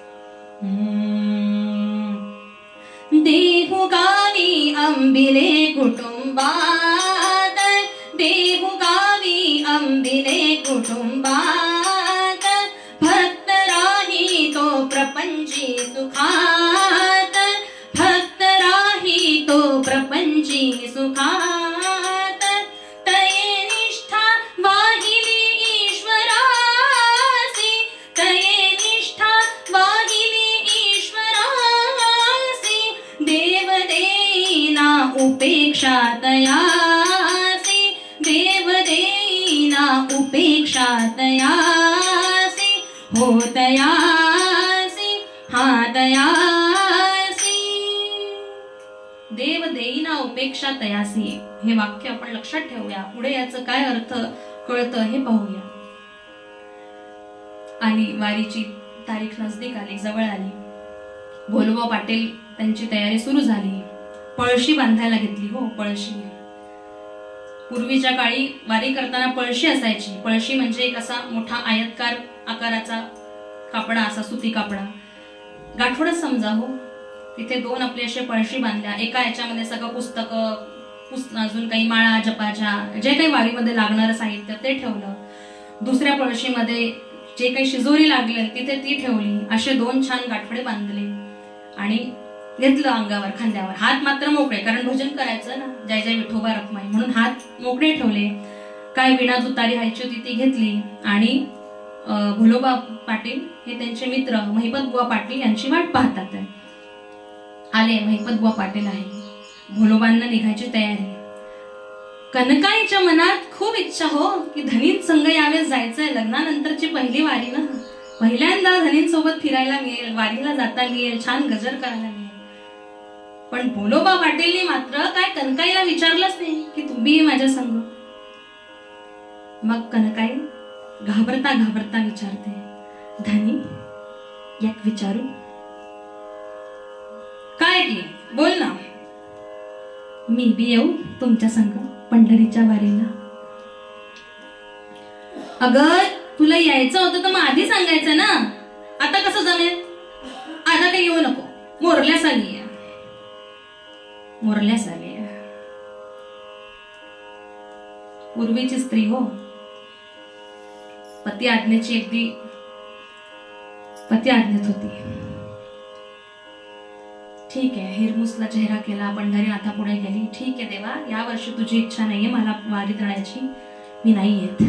[SPEAKER 1] देहू गावी अंबिले कुटुंबात, देहू गावी अंबिले कुटुंबात, भक्त राही तो प्रपंची सुखात, भक्त राही तो प्रपंची सुखात, तये निष्ठा वाहिली ईश्वरासी, तये निष्ठा वाहिली ईश्वरासी, देव देईना उपेक्षा तयासी, देव देईना उपेक्षा तयासी, हो तयासी, हा तयासी, देव देईना उपेक्षा तयासी. हे वाक्य आपण लक्षात ठेवूया. पुढे याचं काय अर्थ कळतं हे पाहूया. आणि वारीची तारीख नजदीक आली, जवळ आली. भोलोबा पाटील त्यांची तयारी सुरू झाली. पळशी बांधायला घेतली हो. पळशी, पूर्वीच्या काळी वारी करताना पळशी असायची. पळशी म्हणजे एक असा मोठा आयतकार आकाराचा कापडा, असा सुती कापडा, गाठोडच समजा हो. तिथे दोन आपले असे पळशी बांधल्या. एका याच्यामध्ये सगळं पुस्तकं, अजून काही माळा जपाच्या, जे काही वारीमध्ये लागणारं साहित्य ते ठेवलं. दुसऱ्या पळशीमध्ये जे काही शिजोरी लागले तिथे ती ठेवली. असे दोन छान गाठोडे बांधले आणि घेतलं अंगावर, खांद्यावर. हात मात्र मोकळे, कारण भजन करायचं ना, जय जय विठोबा रखमाई, म्हणून हात मोकळे ठेवले. काय विणा तुतारी व्हायची होती ती घेतली. आणि भोलोबा पाटील हे त्यांचे मित्र महिपत बुवा पाटील यांची वाट पाहतात. आले, महिपत बुवा पाटील आहे. भोलोबांना निघायची तयारी. कनकाईच्या मनात खूप इच्छा हो की धनीन संघ यावेळेस जायचंय. लग्नानंतरची पहिली वारी ना, पहिल्यांदा धनींसोबत फिरायला मिळेल, वारीला जाता मिळेल, छान गजर करायला मिळेल. पण भोलोबा पाटीलनी मात्र काय कनकाईला विचारलंच नाही की तुम्ही माझ्या संग. मग कनकाई घाबरता घाबरता विचारते, धनी एक विचारू? काय की बोल ना. मी बी येऊ तुमच्या संग पंढरीच्या वारीला? अगं तुला यायचं होतं तर मग आधी सांगायचं ना. आता कसं जमेल? आता काही येऊ नको. मोरल्यास आली, मोरल्यास आली. पूर्वीची स्त्री हो. पती आज्ञेची अगदी पती आज्ञेत होती. ठीक आहे, हिरमुसला चेहरा केला, पंढरीनाथा पुढे गेली. ठीक आहे देवा, या वर्षी तुझी इच्छा नाहीये मला वारीत राहायची, मी नाही येत.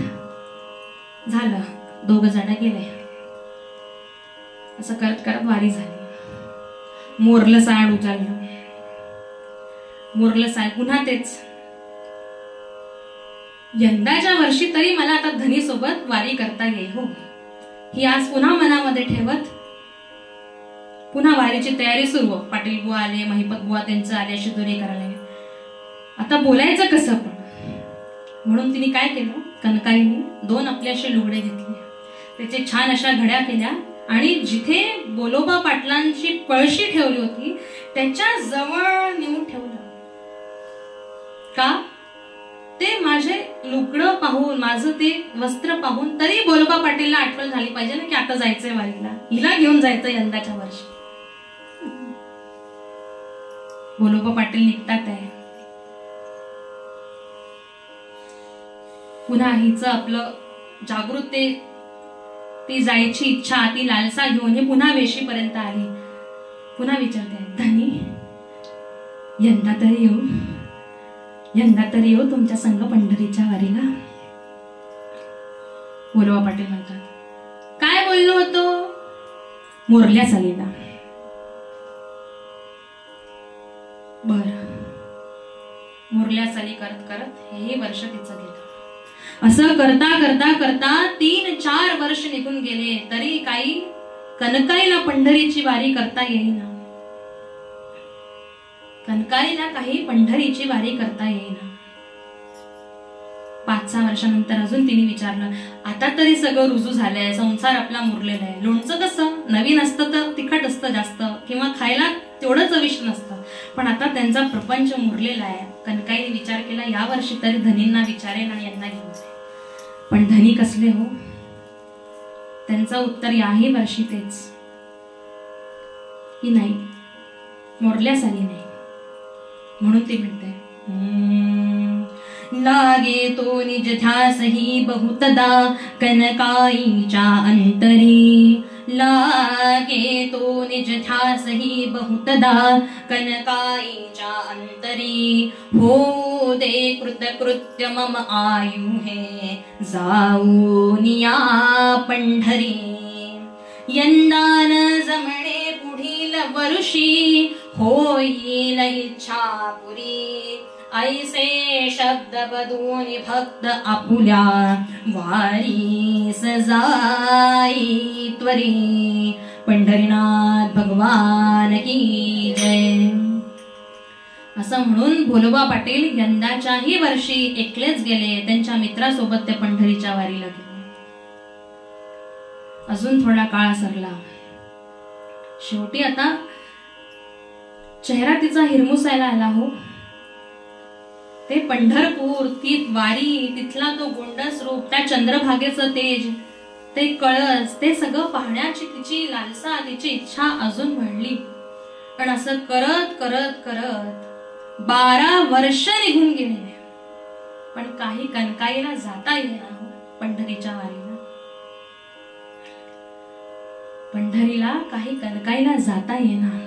[SPEAKER 1] झालं, दोघं जण गेले. असं करत करत वारी झाली. मोरलं साड उचललं. मोरलं साड पुन्हा तेच. यंदाच्या वर्षी तरी मला आता धनी सोबत वारी करता येईल हो, ही आज पुन्हा मनामध्ये ठेवत पुन्हा वारीची तयारी सुरू. पाटील बुवा आले, महिपत बुवा त्यांचं आले, शिदोरी करायला. आता बोलायचं कसं पण, म्हणून तिने काय केलं, कनकाईने 2 आपले असे लुगडे घेतले, त्याचे छान अशा घड्या केल्या आणि जिथे बोलोबा पाटलांची पळशी ठेवली होती त्याच्या जवळ नेऊन ठेवलं. का? ते माझे लुगडं पाहून, माझं ते वस्त्र पाहून तरी बोलोबा पाटीलला आठवण झाली पाहिजे ना की आता जायचंय वारीला, हिला घेऊन जायचं यंदाच्या वर्षी. बोलोबा पाटील निघतात आहे, पुन्हा हिचं आपलं जागृत ती जायची इच्छा, ती लालसा घेऊन ही पुन्हा वेशीपर्यंत आली. पुन्हा विचारते, धनी यंदा तरी येऊ तुमच्या संग पंढरीच्या वारीला. बोलोबा पाटील म्हणतात, काय बोललो होतो? मोरल्या चालीला. बर, मोरल्या चाली करत करत हे वर्ष तिचं गेलं. असं करता करता करता 3-4 वर्ष निघून गेले तरी काही कनकाईला पंढरीची वारी करता येईना. कनकाईला काही पंढरीची वारी करता येईना. 5-6 वर्षानंतर अजून तिने विचारलं, आता तरी सगळं रुजू झालंय, संसार आपला मुरलेला आहे. लोणचं कसं नवीन असतं तर तिखट असतं जास्त, किंवा खायला तेवढं चविष्ट नसतं, पण आता त्यांचा प्रपंच मुरलेला आहे. कनकाईने विचार केला, या वर्षी तरी धनींना विचारेन आणि यांना घेऊन जाईल. पण धनी कसले हो? त्यांचं उत्तर याही वर्षी तेच की नाही, मोरल्यासाली नाही. म्हणून ती म्हणते, लागे तो निज ध्यासही बहुतदा कनकाईच्या अंतरी. लागे तो निज ध्यासही बहुतदा कनकाईच्या अंतरी. हो दे कृतकृत्य मम आयु हे जाऊन या पंढरी. यंदान जमणे पुढील वर्षी होईल इच्छा पुरी. ऐसे शब्द बदून भक्त आपुल्या वारी सजाई त्वरी. पंढरीनाथ भगवान की जय. असं म्हणून भोलोबा पाटील यंदाच्याही वर्षी एकलेच गेले. त्यांच्या मित्रासोबत ते पंढरीच्या वारीला गेले. अजून थोडा काळ सरला. शेवटी आता चेहरा तिचा हिरमुसायला आला हो. ते पंढरपूर, ती वारी, तिथला तो गोंडस रूप, त्या चंद्रभागेचं तेज, ते कळस, ते सगळं पाहण्याची तिची लालसा, तिची इच्छा अजून वाढली. पण असं करत करत करत 12 वर्ष निघून गेले. पण काही कनकाईला जाता येईना पंढरीच्या वारीला. पंढरीला काही कनकाईला जाता येईना.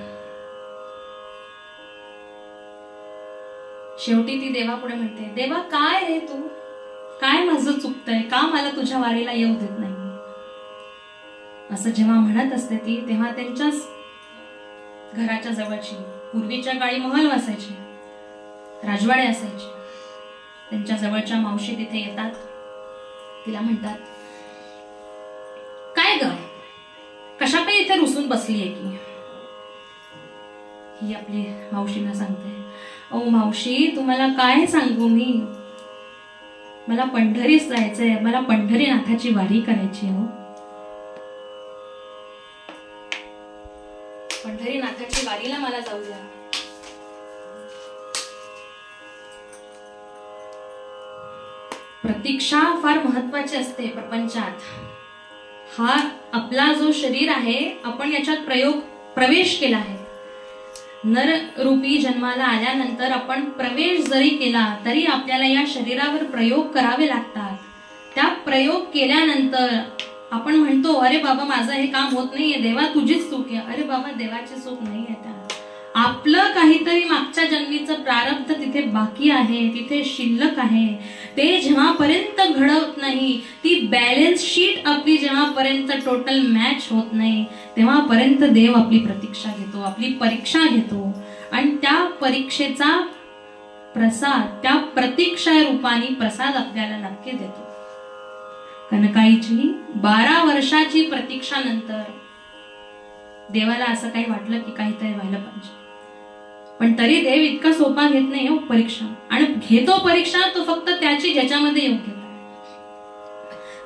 [SPEAKER 1] शेवटी ती देवापुढे म्हणते, देवा काय रे तू, काय माझं चुकतंय, का मला तुझ्या वारीला येऊ देत नाही? असं जेव्हा म्हणत असते ती, तेव्हा त्यांच्याच घराच्या जवळची, पूर्वीच्या काळी महल असायचे, राजवाडे असायचे, त्यांच्या जवळच्या मावशी तिथे येतात. तिला म्हणतात, काय ग, कशा काही इथे रुसून बसलीये की? ही आपली मावशीला सांगते, ओ मावशी, तुम्हाला काय सांगू मी, मला पंढरीस जायचंय, मला पंढरीनाथाची वारी करायची हो. पंढरीनाथाची वारीला मला जाऊ द्या. प्रतीक्षा फार महत्वाची असते प्रपंचात. हा आपला जो शरीर आहे, आपण याच्यात प्रवेश केला आहे. नर रूपी जन्माला आल्यानंतर आपण प्रवेश जरी केला तरी आपल्याला या शरीरावर प्रयोग करावे लागतात. त्या प्रयोग केल्यानंतर आपण म्हणतो, अरे बाबा माझं हे काम होत नाहीये, देवा तुझीच चूक आहे. अरे बाबा देवाची चूक नाहीये, आपलं काहीतरी मागच्या जन्मीचं प्रारब्ध तिथे बाकी आहे, तिथे शिल्लक आहे. ते जेव्हापर्यंत घडत नाही, ती बॅलन्स शीट आपली जेव्हापर्यंत टोटल मॅच होत नाही, तेव्हापर्यंत देव आपली प्रतीक्षा घेतो, आपली परीक्षा घेतो. आणि त्या परीक्षेचा प्रसाद, त्या प्रतीक्षा रूपाने प्रसाद आपल्याला नक्की देतो. कनकाईची 12 वर्षाची प्रतीक्षा नंतर देवाला असं काही वाटलं की काहीतरी व्हायला पाहिजे, पण तरी देव इतका सोपा घेत नाही हो परीक्षा, आणि घेतो परीक्षा तो फक्त त्याची ज्याच्यामध्ये योग्यता आहे.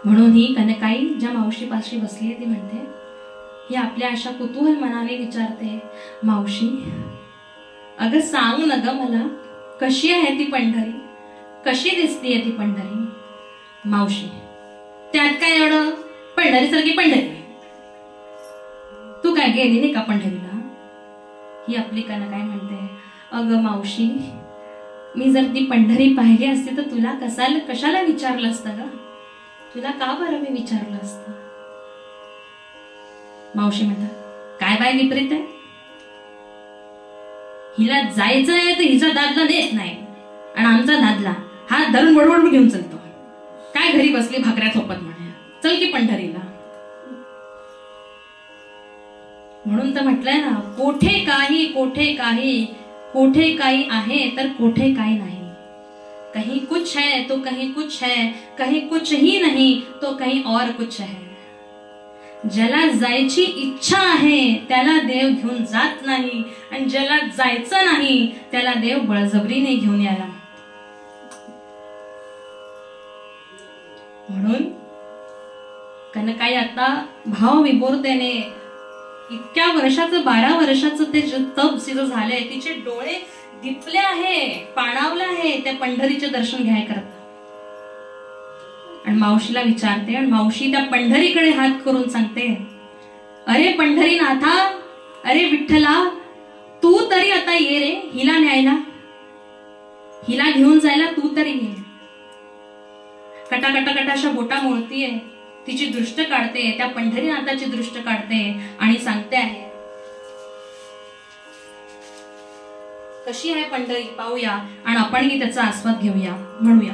[SPEAKER 1] म्हणून ही कनकाई ज्या मावशीपाशी बसली ती म्हणते, ही आपल्या अशा कुतूहल मनाने विचारते, मावशी अगं सांग न ग मला, कशी आहे ती पंढरी, कशी दिसतीये ती पंढरी. मावशी त्यात काय एवढं, पंढरीसारखी पंढरी, तू काय गेली नाही का पंढरीला. ही आपली कनकाई म्हणते, अगं मावशी मी जर ती पंढरी पाहिली असती तर तुला कशाला विचारलं असतं ग, तुला का बरं मी विचारलं असतं. मावशी म्हणतात, काय बाय विपरीत आहे, हिला जायचंय तर हिचा दादला देत नाही, आणि आमचा दादला हात धरून बडबड घेऊन चलतो, काय घरी बसली भाकऱ्या थोपत म्हणे, चल की पंढरीला. म्हणून तर म्हटलंय ना, कोठे काही कोठे काही, कोठे काही आहे तर कोठे काही नाही, कहीं कुछ है तो कहीं कुछ है, कहीं कुछ ही नहीं तो कहीं और कुछ है. ज्याला जायची इच्छा आहे त्याला देव घेऊन जात नाही, आणि ज्याला जायचं नाही त्याला देव बळजबरीने घेऊन यायला. म्हणून कनकाई आता भाव विभोरतेने इतक्या वर्षाचं 12 वर्षाचं ते तप सिद्ध झालंय, तिचे डोळे दिपले आहे, पाणावले आहे त्या पंढरीचे दर्शन घ्याय करता. आणि मावशीला विचारते, आणि मावशी त्या पंढरीकडे हात करून सांगते, अरे पंढरीनाथा, अरे विठ्ठला, तू तरी आता ये रे हिला न्यायला, हिला घेऊन जायला तू तरी ये. कटाकटा अशा बोटा मोळतीये, तिची दृष्ट काढते, त्या पंढरीनाथाची दृष्ट काढते आणि सांगते आहे, कशी आहे पंढरी पाहूया आणि आपणही त्याचा आस्वाद घेऊया. म्हणूया,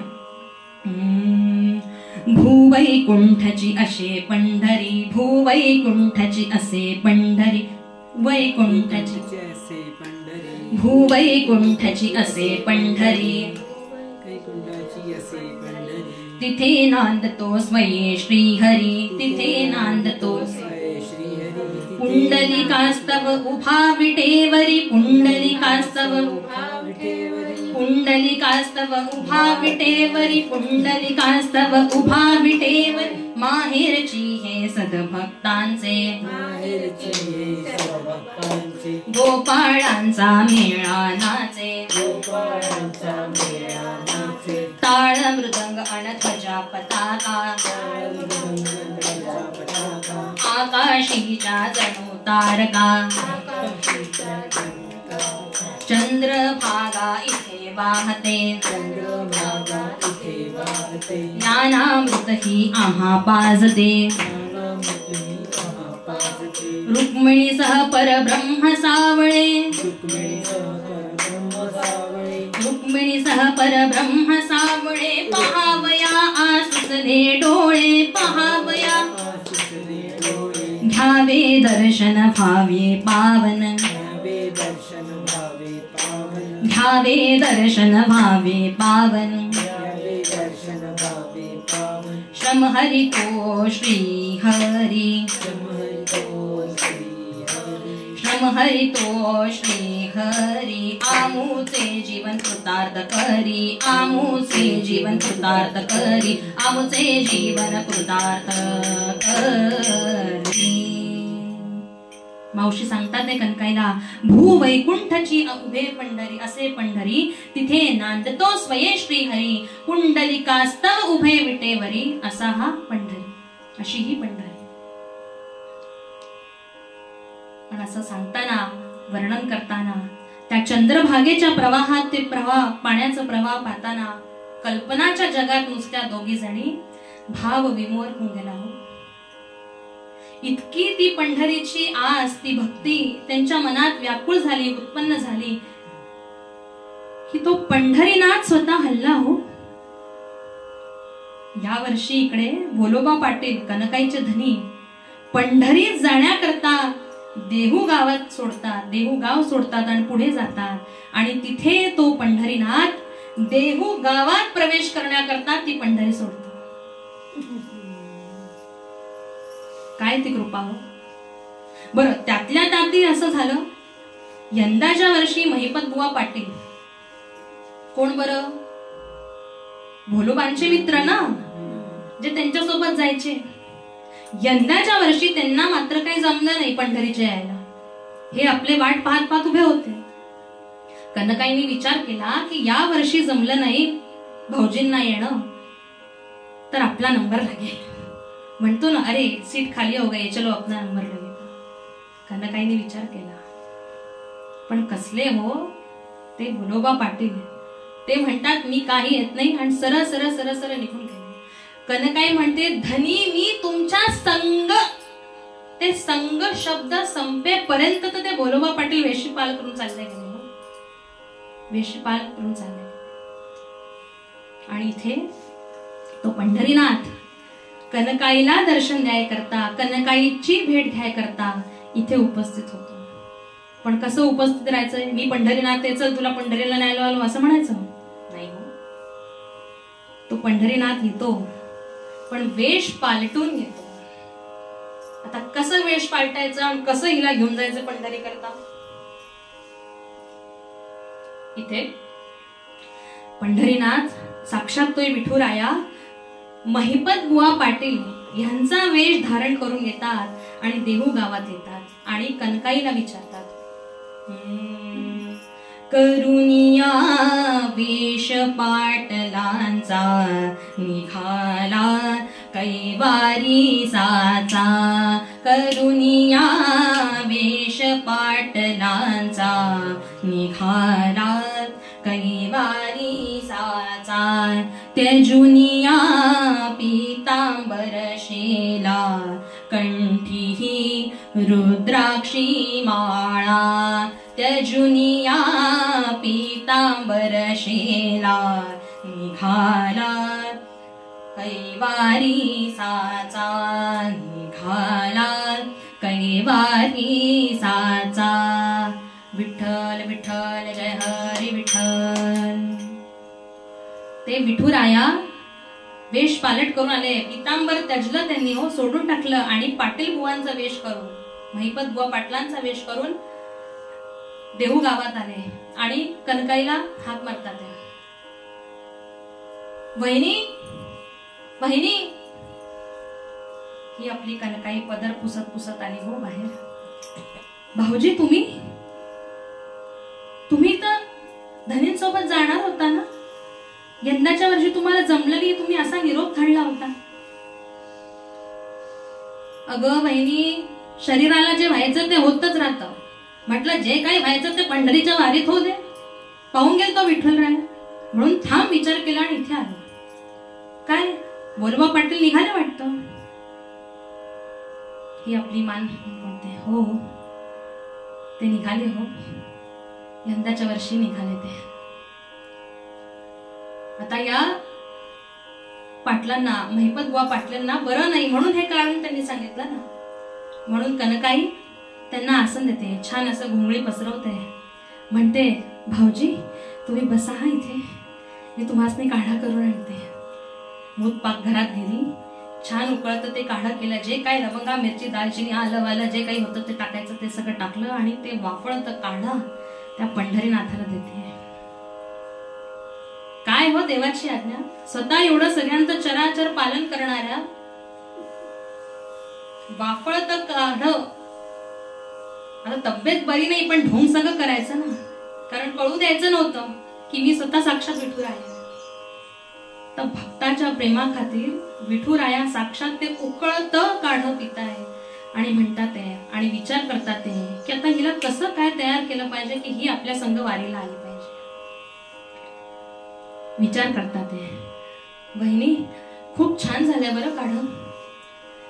[SPEAKER 1] भूवैकुंठची असे पंढरी, भूवैकुंठची असे पंढरी, वैकुंठची असे पंढरी, भूवैकुंठची असे पंढरी, वैकुंठची असे पंढरी, तिथे नांदतो स्वये श्रीहरी, तिथे नांदतो स्वये श्रीहरी. पुंडलिकास्तव उभा विटेवरी, पुंडलिकास्तव उभा विटेवरी, पुंडलिकास्तव उभा विटेवरी, पुंडलिकास्तव उभा विटेवरी. माहेरची हे सद्भक्तांचे, माहेरची हे सद्भक्तांचे, गोपाळांचा मेळा नाचे, गोपाळांचा मेळा नाचे. टाळ मृदंग अन ध्वजा पताका, आकाशीच्या जणू तारका, चंद्रभागा इथे वाहते, चंद्रभागा इथे वाहते. ज्ञानामृत ही आम्हा पाजते, रुक्मिणी सह परब्रह्म सावळे, रुक्मिणी सह परब्रह्म सावळे. पहावया आसुसले डोळे, पहावया घ्यावे दर्शन व्हावे पावन, घ्यावे दर्शन व्हावे पावन, घ्यावे दर्शन व्हावे पावन, घ्यावे दर्शन व्हावे पावन. श्रम हरि तो श्री हरी, श्रम हरि तो श्री हरी. आमुचे जीवन कृतार्थ करी, आमुचे जीवन कृतार्थ करी, आमुचे जीवन कृतार्थ करी. मावशी सांगतात ते कनकाईला, भूवैकुंठची उभे पंढरी असे पंढरी, तिथे नांदतो स्वये श्रीहरी, पुंडलिकास्तव उभे विटेवरी. असा हा पंढरी, अशी ही पंढरी. पण असं सांगताना, वर्णन करताना, त्या चंद्रभागेच्या प्रवाहात ते प्रवाह, पाण्याचा प्रवाह पाहताना कल्पनाच्या जगात नुसत्या दोघी जणी भाव विमोर होऊन गेला हो. इतकी ती पंढरीची आस, ती भक्ती त्यांच्या मनात व्याकुळ झाली, उत्पन्न झाली की तो पंढरीनाथ स्वतः हल्ला हो. या वर्षी इकडे बोलोबा पाटील, कनकाईचे धनी, पंढरीत जाण्याकरता देहू गावात सोडतात, देहू गाव सोडतात आणि पुढे जातात. आणि तिथे तो पंढरीनाथ देहू गावात प्रवेश करण्याकरता ती पंढरी सोडतो. काय ती कृपा हो. बरं, त्यातल्या त्यातही असं झालं, यंदाच्या वर्षी महिपत बुवा पाटील, कोण बरं, भोलोबांचे मित्र ना, जे त्यांच्यासोबत जायचे, यंदाच्या वर्षी त्यांना मात्र काही जमलं नाही पंढरीच्या यायला. हे आपले वाट पाहत पाहत उभे होते. कनकाईंनी विचार केला की या वर्षी जमलं नाही भाऊजींना येणं, तर आपला नंबर लागेल. म्हणतो ना, अरे सीट खाली हो गई, चलो अपना नंबर लगेगा. कनकाईंनी विचार केला, पण कसले हो ते भोलोबा पाटील. ते म्हणतात मी काही येत नाही आणि सरळ सरळ सरळ सरळ निघून गेले. कनकाई म्हणते, धनी मी तुमच्या संग. ते संग शब्द संपेपर्यंत तर ते भोलोबा पाटील वेशीपाल करून चालले गेले, वेशीपाल करून चालले. आणि इथे तो पंढरीनाथ कनकाईला दर्शन द्याय करता, कनकाईची भेट घ्याय करता इथे उपस्थित होतो. पण कसं उपस्थित राहायचंय? मी पंढरीनाथ आहे, चल तुला पंढरीला न्यायला आलो असं म्हणायचं नाही हो. तो पंढरीनाथ येतो, पण वेश पालटून येतो. आता कसं वेश पालटायचं आणि कसं हिला घेऊन जायचं पंढरी करता? इथे पंढरीनाथ साक्षात तो विठुराया महिपत बुवा पाटील यांचा वेश धारण करून येतात आणि देहू गावात येतात आणि कनकाईला विचारतात, करुनिया वेश पाटलांचा निघाला कैवारी साचा. करुनिया वेश पाटलांचा निघाला कैवारी साचा. त्यजुनिया पीतांबर शेला कंठीही रुद्राक्षी माळा. त्यजुनिया पीतांबर शेला निघाला कैवारी साचा. निघाला कैवारी साचा. विठ्ठल विठ्ठल जय हरी विठ्ठल. ते विठुराया वेश पालट करून आले. पितांबर त्यजलं त्यांनी हो, सोडून टाकलं आणि पाटील बुवांचा वेश करून, महिपत बुवा पाटलांचा वेश करून देहू गावात आले आणि कनकाईला हाक मारतात, वहिनी वहिनी. ही आपली कनकाई पदर पुसत पुसत आली हो बाहेर. भाऊजी तुम्ही तर धनींसोबत जाणार होता ना, यंदाच्या वर्षी तुम्हाला जमलं नाही, तुम्ही असा निरोप धाडला होता. अगं बहिणी, शरीराला जे व्हायचं ते होतच राहतं. म्हटलं जे काही व्हायचं ते पंढरीच्या वारीत होऊ दे. पाहून गेल तो विठ्ठलराय, म्हणून थांब विचार केला आणि इथे आलो. काय भोलोबा पाटील निघाले वाटतं. ही आपली मान म्हणते, हो ते निघाले हो, यंदाच्या वर्षी निघाले ते. आता या पाटलांना, महिपत बुवा पाटलांना बरं नाही म्हणून हे कारण त्यांनी सांगितलं ना. म्हणून कनकाई त्यांना आसन देते, छान असं घोंगडी पसरवते, म्हणते भाऊजी तुम्ही बसा हा इथे, मी तुम्हासनी काढा करून आणते. मूत पाक घरात गेली, छान उकळतं ते काढा केला. जे काही लवंगा मिरची दालचिनी आलं वालं जे काही होतं ते टाकायचं ते सगळं टाकलं आणि ते वाफळतं काढा त्या पंढरीनाथाला देते. काय हो देवाची आज्ञा, स्वतः एवढं सगळ्यांचं चराचर पालन करणाऱ्या वाफळतं काढ. आता तब्येत बरी नाही पण ढोंग सगळं करायचं ना, कारण कळू द्यायचं नव्हतं की मी स्वतः साक्षात विठुराया. तर भक्ताच्या प्रेमाखातीर विठुराया साक्षात ते उकळतं काढ पिताय आणि म्हणतात आहे आणि विचार करतात आहे की आता हिला कसं काय तयार केलं पाहिजे की ही आपल्या संग वारीला आली पाहिजे. विचार करतात आहे, बहिणी खूप छान झालंय बरं काढ,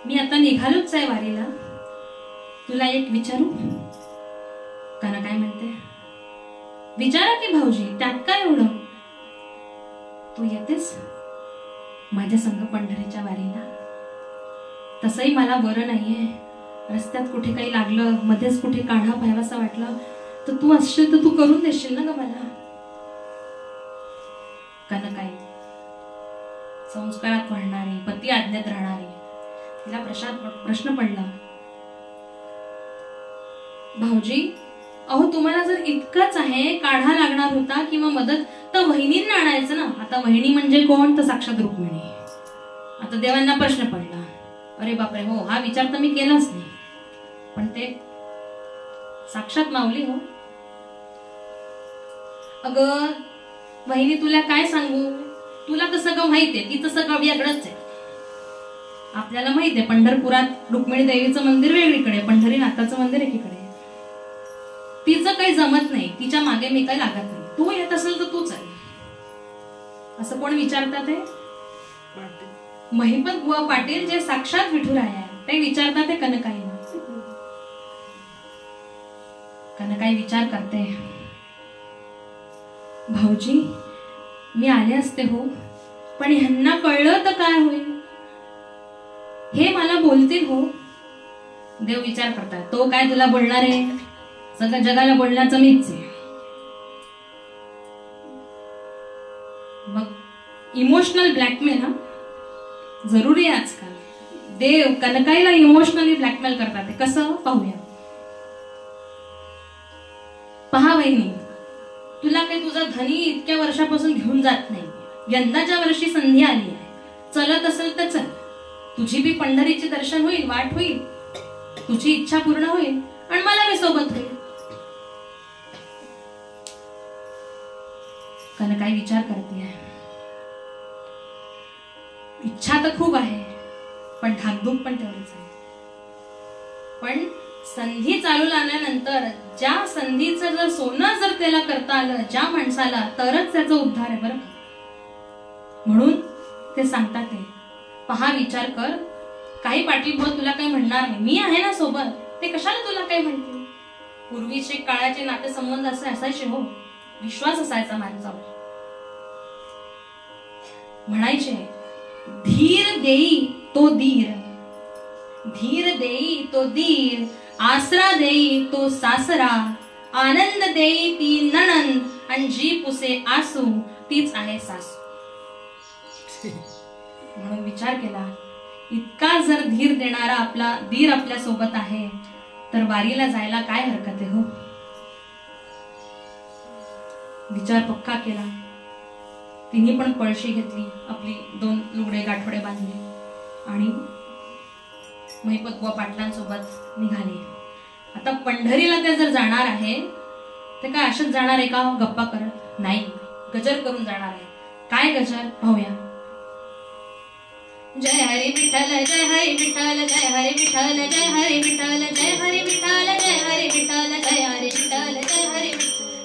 [SPEAKER 1] मी आता निघालोच आहे वारीला, तुला एक विचारू. कारण काय म्हणते, विचारा की भाऊजी त्यात काय एवढं, तू येतेस माझ्या संग पंढरीच्या वारीला. तसंही मला बरं नाहीये, रस्त्यात कुठे काही लागलं, मध्येच कुठे काढा पाहावासा वाटलं तर तू असशील तर तू करून देशील ना ग मला. कनकाई संस्कारात वाढणारी, पती आज्ञेत राहणारी, तिला प्रश्न पडला, भाऊजी अहो तुम्हाला जर इतकंच आहे, काढा लागणार होता किंवा मदत, तर वहिनींना आणायचं ना. आता वहिनी म्हणजे कोण, तर साक्षात रुक्मिणी. आता देवांना प्रश्न पडला, अरे बापरे, हो हा विचार तर मी केलाच नाही, पण ते साक्षात माऊली हो. अगं वहिनी तुला काय सांगू, तुला तर सगळं माहितीये, तिचं सगळं वेगळंच आहे. आपल्याला माहितीये पंढरपुरात रुक्मिणी देवीचं मंदिर वेगळीकडे, पंढरीनाथाचं मंदिर एकीकडे. तिचं काही जमत नाही, तिच्या मागे मी काही लागत नाही, तू येत असेल तर तूच आहे. असं कोण विचारतात? महिपत बुवा पाटील जे साक्षात विठुराया आहे, ते विचारतात कनकाईला. कनकाई विचार करते, भाऊजी मी आले असते हो, पण ह्यांना कळलं तर काय होईल, हे मला बोलतील हो. देव विचार करतात, तो काय तुला बोलणार आहे, सगळ्या जगाला बोलण्याचं मीच आहे. मग इमोशनल ब्लॅकमेल हा जरुरी आहे आजकाल. देव कनकाईला इमोशनली ब्लॅकमेल करतात. कसं पाहूया. पहा वहिनी, तुला काही तुझा धनी इतक्या वर्षापासून घेऊन जात नाही, यंदाच्या वर्षी संधी आली आहे, चलत असेल तर चल, तुझी बी पंढरीचे दर्शन होईल, वाट होईल, तुझी इच्छा पूर्ण होईल आणि मला बी सोबत होईल. कनकाई विचार करते, इच्छा तर खूप आहे, पण धाकधूक पण तेवढीच आहे. पण संधी चालू लागल्यानंतर ज्या संधीचं जर सोनं जर त्याला करता आलं ज्या माणसाला, तरच त्याचा उद्धार आहे बरं. म्हणून ते सांगतात ते, पहा विचार कर, काही पाटील भाऊ तुला काही म्हणणार नाही, मी आहे ना सोबत, ते कशाला तुला काही म्हणतील. पूर्वीचे काळाचे नातेसंबंध असे असायचे हो, विश्वास असायचा माणसावर. म्हणायचे, धीर देई तो धीर, धीर देई तो धीर, आसरा देई तो सासरा, आनंद देई ती नणंद, आणि जी पुसे आसू तीच आहे सासू. म्हणून विचार केला, इतका जर धीर देणारा आपला धीर आपल्या सोबत आहे, तर वारीला जायला काय हरकत आहे हो. विचार पक्का केला. तिने पण कळशी घेतली, आपली 2 लुगडे गाठोडे बांधले आणि महिपत बुवा पाटलांसोबत निघाले. आता पंढरीला ते जर जाणार आहे, ते काय अशाच जाणार आहे का गप्पा करत? नाही, गजर करून जाणार आहे. काय गजर पाहूया. जय हरी विठ्ठल, जय हरी विठ्ठल, जय हरी विठ्ठल, जय हरी विठ्ठल, जय हरी विठ्ठल, जय हरी विठ्ठल, जय हरी विठ्ठल, जय हरी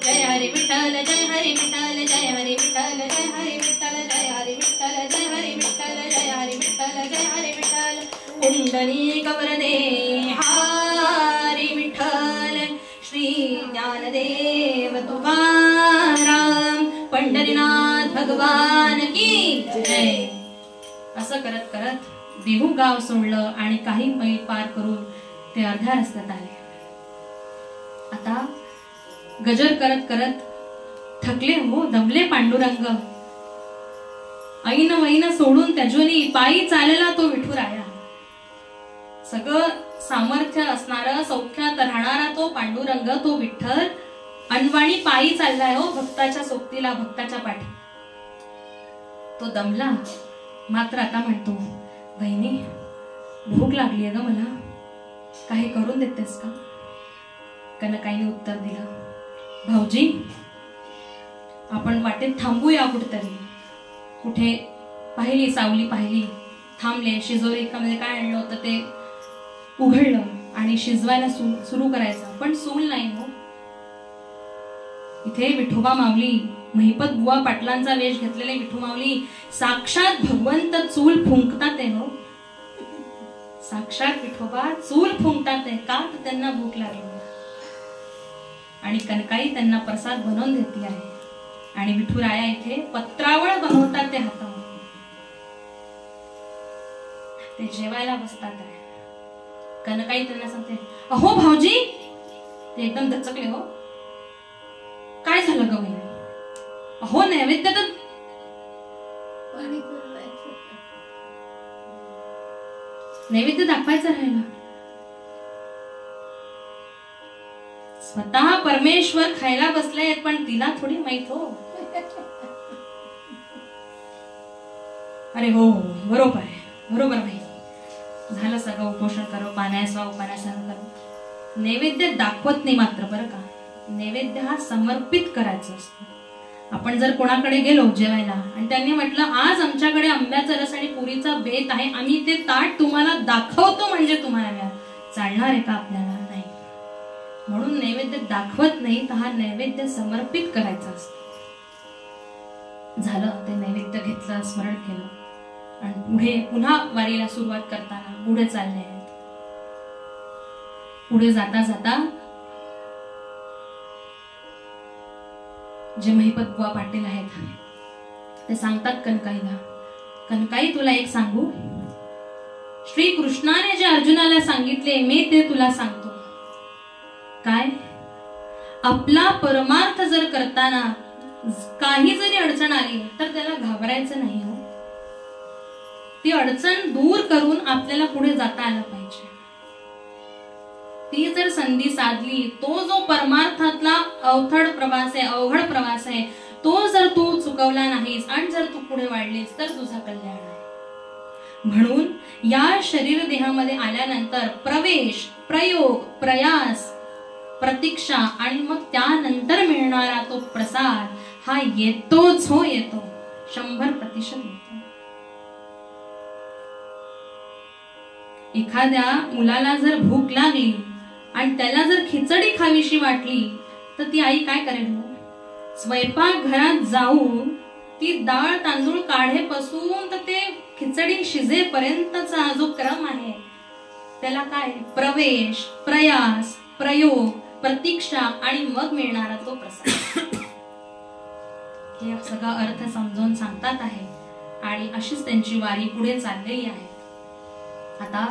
[SPEAKER 1] जय हरी विठ्ठल, जय हरी विठ्ठल, जय हरी विठ्ठल, जय हरी विठ्ठल, जय हरी विठ्ठल, जय हरी विठ्ठल, जय हरी विठ्ठल, जय हरी विठ्ठल. पुंडलिक वरदे हरी विठ्ठल, श्री ज्ञानदेव तुकाराम, पंढरीनाथ भगवान की जय. असं करत करत देहू गाव सोडलं आणि काही मैल पार करून ते अर्ध्या रस्त्यात आले. आता गजर करत करत थकले हो, दमले पांडुरंग. ऐन वैन सोडून त्याजोनी पायी चालला तो विठुराया. सगळं सामर्थ्य असणारा, सौख्यात राहणारा तो पांडुरंग, तो विठ्ठल अनवाणी पायी चाललाय हो भक्ताच्या सोबतीला, भक्ताच्या पाठी. तो दमला, मात्र आता म्हणतो, बहिणी भूक लागली ग मला, काही करून देतेस का? कनकाईने उत्तर दिलं, भाऊजी आपण वाटेत थांबूया कुठेतरी. कुठे पाहिली सावली पाहिली, थांबले. शिजोरीमध्ये काय आणलं होतं ते उघडलं आणि शिजवायला सुरू करायचं, पण सूल नाही हो. इथे विठोबा माऊली, महिपत बुवा पाटलांचा वेश घेतलेले विठू माऊली साक्षात भगवंत चूल फुंकतात आहे हो. साक्षात विठोबा चूल फुंकतात आहे का? तर त्यांना भूक लागली आणि कनकाई त्यांना प्रसाद बनवून देते आहे. आणि विठुराया इथे पत्रावळ बनवतात ते हातावर, ते जेवायला बसतात आहे. कनकाई त्यांना सांगते, अहो भाऊजी. ते एकदम दचकले हो. काय झालं ग बहिणी? अहो नैवेद्य तर नैवेद्य दाखवायचा राहिला. स्वतः परमेश्वर खायला बसले, पण तिला थोडी माहित हो. अरे हो बरोबर आहे, बरोबर नाही झालं. सगळं उपोषण करो, पाण्याचा उपाण्याचा करो, नैवेद्य दाखवत नाही मात्र. बरं का, नैवेद्य हा समर्पित करायचा असतो. आपण जर कोणाकडे गेलो जेवायला आणि त्यांनी म्हटलं आज आमच्याकडे आंब्याचा रस आणि पुरीचा बेत आहे, आम्ही ते ताट तुम्हाला दाखवतो म्हणजे तुम्हाला मिळाल, चालणार आहे का आपल्याला? नाही. म्हणून नैवेद्य दाखवत नाही, तर हा नैवेद्य समर्पित करायचा असतो. झालं, ते नैवेद्य घेतलं, स्मरण केलं आणि पुढे पुन्हा वारीला सुरुवात करताना पुढे चालले आहेत. पुढे जाता जाता जे महिपत बुवा पाटील आहेत ते सांगतात कनकाईला, कनकाई तुला एक सांगू, श्री कृष्णाने जे अर्जुनाला सांगितले मी ते तुला सांगतो. काय? आपला परमार्थ जर करताना काही जरी अडचण आली तर त्याला घाबरायचं नाही हो. ती अडचण दूर करून आपल्याला पुढे जाता आलं पाहिजे. ती जर संधी साधली, तो जो परमार्थातला अवघड प्रवास आहे तो जर तू चुकवला नाहीस आणि जर तू पुढे वाढलीस तर तुझा कल्याण आहे. म्हणून या शरीर देहामध्ये आल्यानंतर प्रवेश, प्रयोग, प्रयास, प्रतीक्षा आणि मग त्यानंतर मिळणारा तो प्रसाद हा येतोच हो, येतो 100% येतो. एखाद्या मुलाला जर भूक लागली आणि त्याला जर खिचडी खावीशी वाटली तर ती आई काय करेल? स्वयंपाक घरात जाऊन ती डाळ तांदूळ काढेपासून तर ते खिचडी शिजेपर्यंतचा जो क्रम आहे त्याला काय? प्रवेश, प्रयास, प्रयोग, प्रतीक्षा आणि मग मिळणारा तो प्रसाद. हे सगळा अर्थ समजावून सांगतात आहे आणि अशीच त्यांची वारी पुढे चाललेली आहे. आता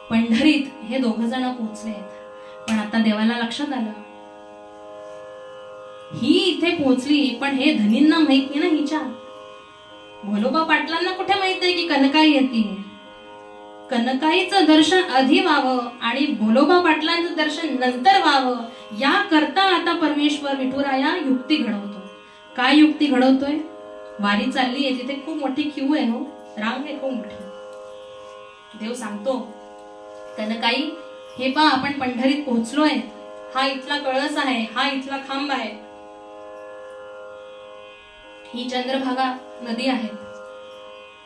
[SPEAKER 1] पंढरीत हे दोघ जण पोहोचले आहेत, पण आता देवाला लक्षात आलं ही इथे पोहोचली, पण हे धनींना माहित नाही ना हिच्या. भोलोबा पाटलांना कुठे माहित आहे की कनकाई येते? कनकाईचं दर्शन आधी व्हावं आणि भोलोबा पाटलांचं दर्शन नंतर व्हावं या करता आता परमेश्वर विठुराया युक्ती घडवतो. काय युक्ती घडवतोय? वारी चालली आहे, तिथे खूप मोठी क्यू आहे हो, रांग आहे खूप मोठी. देव सांगतो कनकाई हे पहा आपण पंढरीत पोहोचलोय, हा इथला कळस आहे, हा इथला खांब आहे, ही चंद्रभागा नदी आहे.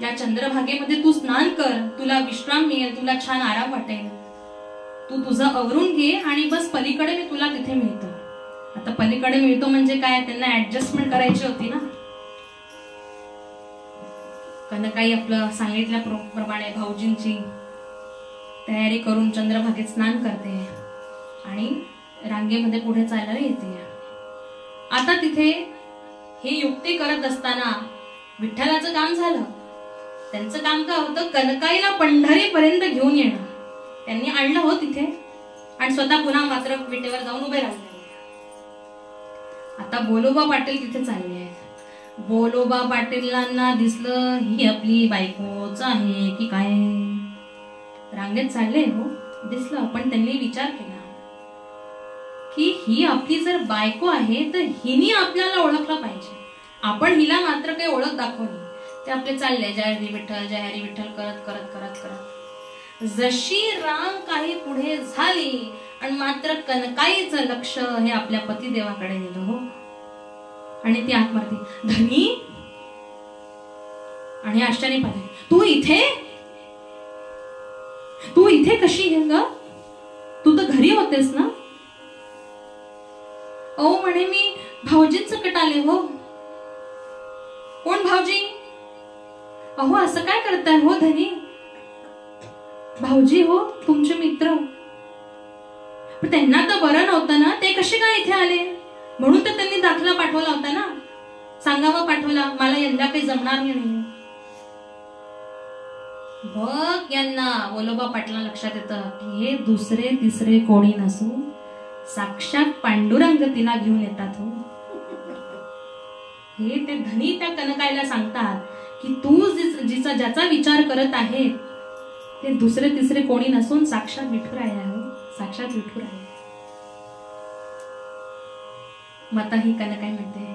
[SPEAKER 1] या चंद्रभागेमध्ये तू स्नान कर, तुला विश्राम मिळेल, तुला छान आराम वाटेल. तू तुझं आवरून घे आणि बस पलीकडे मी तुला तिथे मिळतो. आता पलीकडे मिळतो म्हणजे काय? त्यांना ऍडजस्टमेंट करायची होती ना. कनकाई आपलं सांगितल्याप्रमाणे भाऊजींची तयारी करून चंद्रभागेत स्नान करते आणि रांगेमध्ये पुढे चालायला येते. आता तिथे ही युक्ती करत असताना विठ्ठलाचं काम झालं. त्यांचं काम काय होतं? कनकाईला पंढरीपर्यंत घेऊन येणं. त्यांनी आणलं हो तिथे आणि स्वतः पुन्हा मात्र विटेवर जाऊन उभे राहिले. आता बोलोबा पाटील तिथे चालले आहेत. बोलोबा पाटीलांना दिसलं ही आपली बायकोच आहे की काय, रांगेत चालले हो, दिसलं. पण त्यांनी विचार केला की ही आपली जर बायको आहे तर हिनी आपल्याला ओळखलं पाहिजे. आपण हिला मात्र काही ओळख दाखवली. ते आपले चालले जय हरी विठ्ठल, जय हरी विठ्ठल करत करत करत करत जशी रांग काही पुढे झाली आणि मात्र कनकाईचं लक्ष हे आपल्या पतिदेवाकडे गेलं हो. आणि ती आत मारते, धनी. आणि आश्चर्य पाहिजे, तू इथे कशी ग? तू तर घरी होतेस ना? ओ म्हणे मी भाऊजींच सकट आले हो. कोण भाऊजी? अहो असं काय करताय हो धनी? भाऊजी हो तुमचे मित्र. पण त्यांना तर बरं नव्हतं ना, ते कसे काय इथे आले? म्हणून तर त्यांनी दाखला पाठवला होता ना, सांगावा पाठवला मला यंदा काही जमणार नाही. बघ यांना बोलोबा पाटला लक्षात येतं की हे दुसरे तिसरे कोणी नसून साक्षात पांडुरंग तिला घेऊन येतात हो. हे ते धनी त्या कनकाईला सांगतात की तू ज्याचा विचार करत आहे ते दुसरे तिसरे कोणी नसून साक्षात विठुराया आहे, साक्षात विठुराया. माता ही कनकाई म्हणते,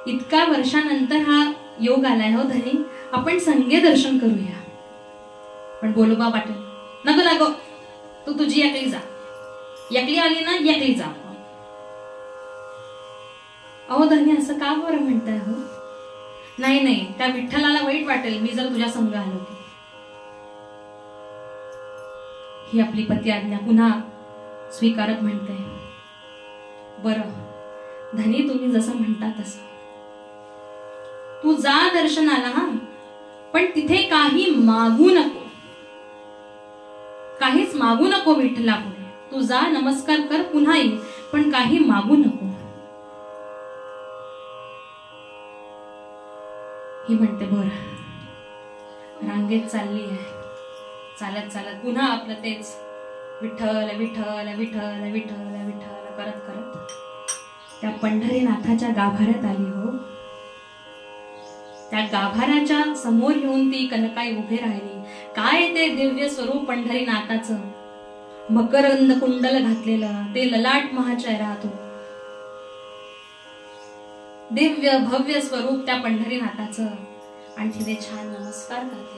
[SPEAKER 1] इतका वर्षानंतर हा योग आलाय हो धनी, आपण संगे दर्शन करूया. पण बोलोबा पाटील, नको नको, तू तुझी एकली जा, एकली आली ना एकली जा. अहो धनी असं का बरं म्हणताय हो? नाही नाही, त्या विठ्ठलाला वाईट वाटेल मी जर तुझ्या संग आलो. ही आपली पती आज्ञा पुन्हा स्वीकारत म्हणते, बरं धनी तुम्ही जसं म्हणता तसं तू जा दर्शनाला, हा पण तिथे काही मागू नको, काहीच मागू नको विठ्ठला पुढे. तू जा, नमस्कार कर, पुन्हा ये, पण काही मागू नको. ही म्हणते बरं. रांगेत चालली आहे, चालत चालत पुन्हा आपलं तेच विठ्ठल विठ्ठल विठ्ठल विठ्ठल विठ्ठल करत करत त्या पंढरीनाथाच्या गाभाऱ्यात आली हो. त्या गाभाऱ्याच्या समोर येऊन ती कनकाई उभी राहिली. काय ते दिव्य स्वरूप पंढरीनाथाचं, मकरंद कुंडल घातलेलं, ते ललाट महाचेहरा, तो दिव्य भव्य स्वरूप त्या पंढरीनाथाचं. आणि तिथे छान नमस्कार करते.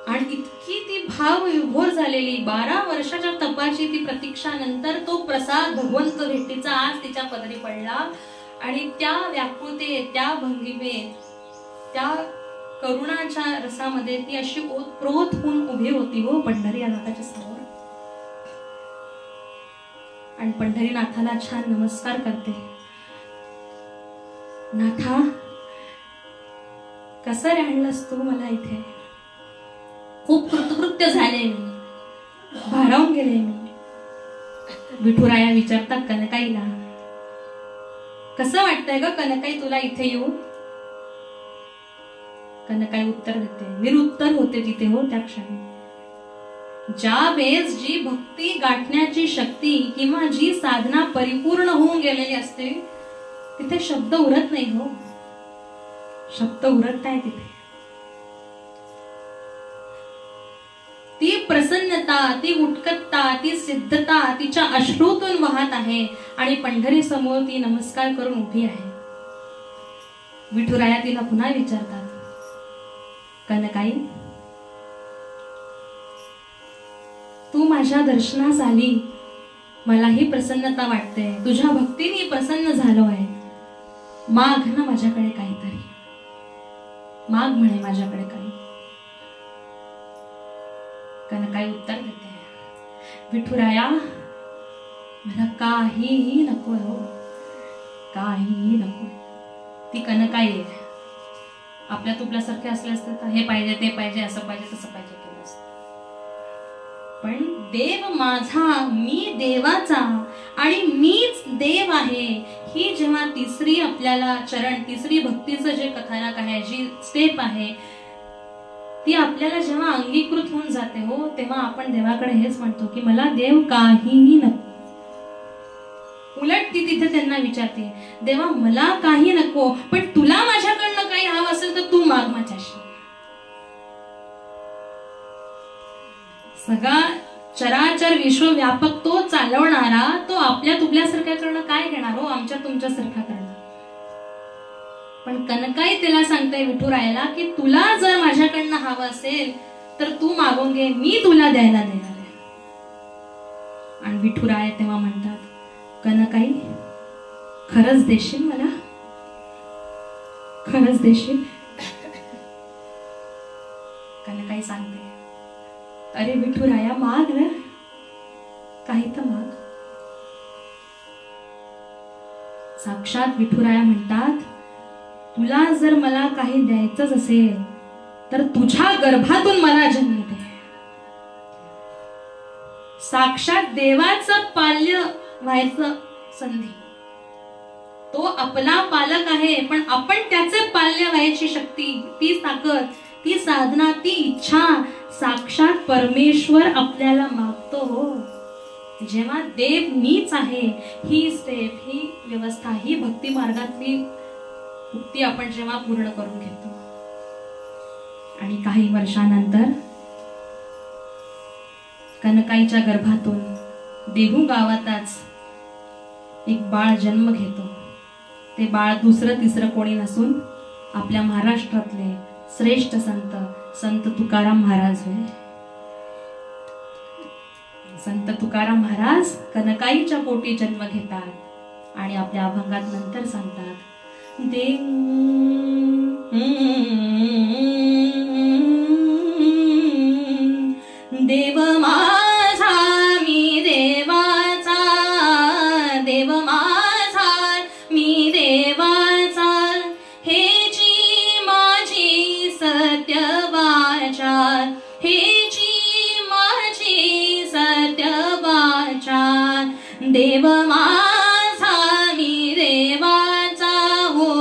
[SPEAKER 1] आणि इतकी ती भाव विभोर झालेली, 12 वर्षाच्या तपाची ती प्रतीक्षा नंतर तो प्रसाद भगवंत भेटीचा आज तिच्या पदरी पडला. आणि त्या व्याकुळतेत, त्या भंगिमेत, त्या करुणाच्या रसामध्ये ती अशी ओतप्रोत होऊन उभी होती हो पंढरीनाथाच्या समोर. आणि पंढरीनाथाला छान नमस्कार करते. नाथा, कसं रे आणलंस तू मला इथे? खूप कृतकृत्य झाले मी, भारावून गेले मी. विठुराया विचारतात कनकाईला, कसं वाटतंय ग कनकाई तुला इथे येऊन? कनकाई उत्तर देते, निरुत्तर होते तिथे हो त्या क्षणी. ज्या वेळेस जी भक्ती गाठण्याची शक्ती किंवा जी साधना परिपूर्ण होऊन गेलेली असते, तिथे शब्द उरत नाही हो, शब्द उरत नाही तिथे. ती प्रसन्नता, ती उत्कटता, ती सिद्धता तिच्या अश्रूतून वाहत आहे. आणि पंढरी समोर ती नमस्कार करून उभी आहे. विठुराया तिला पुन्हा विचारतात, कनकाई तू माझ्या दर्शनास आली, मलाही प्रसन्नता वाटते, तुझ्या भक्तीने प्रसन्न झालो आहे. माग ना माझ्याकडे काहीतरी, माग म्हणे माझ्याकडे काही. कनकाई उत्तर देते, विठुराया मला काहीही नको हो, काहीही नको. ती कनकाई आहे. आपल्या तुपल्यासारखे असले असते तर हे पाहिजे ते पाहिजे, असं पाहिजे तसं पाहिजे केलं असतं. पण देव माझा, मी देवाचा आणि मीच देव आहे, ही जेव्हा तिसरी आपल्याला चरण, तिसरी भक्तीचं जे कथानक आहे, जी स्टेप आहे, ती आपल्याला जेव्हा अंगीकृत होऊन जाते हो, तेव्हा आपण देवाकडे हेच म्हणतो की मला देव काहीही नको. उलट ती तिथे त्यांना विचारते, देवा मला काही नको, पण तुला माझ्याकडनं काही हवं असेल तर तू माग माझ्याशी. सगळा चराचर विश्वव्यापक तो चालवणारा, तो आपल्या तुपल्यासारख्याकडनं काय घेणार हो, आमच्या तुमच्यासारखा करणार. पण कनकाई तिला सांगते विठुरायाला की तुला जर माझ्याकडनं हवं असेल तर तू मागून घे, मी तुला द्यायला देणार आहे. आणि विठुराया तेव्हा म्हणतात, कनकाई खरंच देशील मला, खरंच देशील? कनकाई सांगते, अरे विठुराया माग ना, काही तर माग. साक्षात विठुराया म्हणतात, तुला जर मला काही द्यायचंच असेल तर तुझ्या गर्भातून मला जन्म दे. साक्षात देवाचं पाल्य व्हायचं संधी. तो आपला पालक आहे, पण आपण त्याचे पाल्य व्हायची शक्ती, ती ताकद, ती साधना, ती इच्छा साक्षात परमेश्वर आपल्याला मागतो हो. जेव्हा देव मीच आहे, ही स्टेप, ही व्यवस्था, ही भक्ती मार्गातली उक्ती आपण जेव्हा पूर्ण करून घेतो, आणि काही वर्षानंतर कनकाईच्या गर्भातून देहू गावातच एक बाळ जन्म घेतो. ते बाळ दुसरं तिसरं कोणी नसून आपल्या महाराष्ट्रातले श्रेष्ठ संत तुकाराम महाराज होय. संत तुकाराम महाराज कनकाईच्या पोटी जन्म घेतात आणि आपल्या अभंगात नंतर सांगतात, देव माझा मी देवाचा, देव माझा मी देवाचा, हेची माझी सत्य वाचा, हेची माझी सत्य वाचा, देव माझा मी देवाचा, हो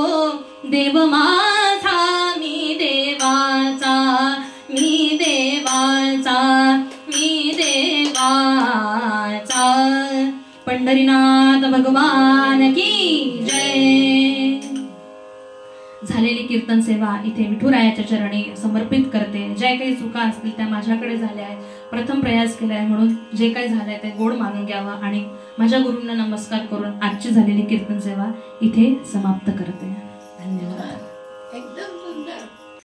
[SPEAKER 1] देव माझा मी देवाचा, मी देवाचा, मी देवाचा. पंढरीनाथ भगवान की जय. झालेली कीर्तन सेवा इथे विठुरायाच्या चरणी समर्पित करते. ज्या काही चुका असतील त्या माझ्याकडे झाल्या आहेत. प्रथम प्रयास केलाय म्हणून जे काही झालंय ते गोड मानून घ्यावा आणि माझ्या गुरूंना नमस्कार करून आजची झालेली कीर्तन सेवा इथे समाप्त करते. धन्यवाद.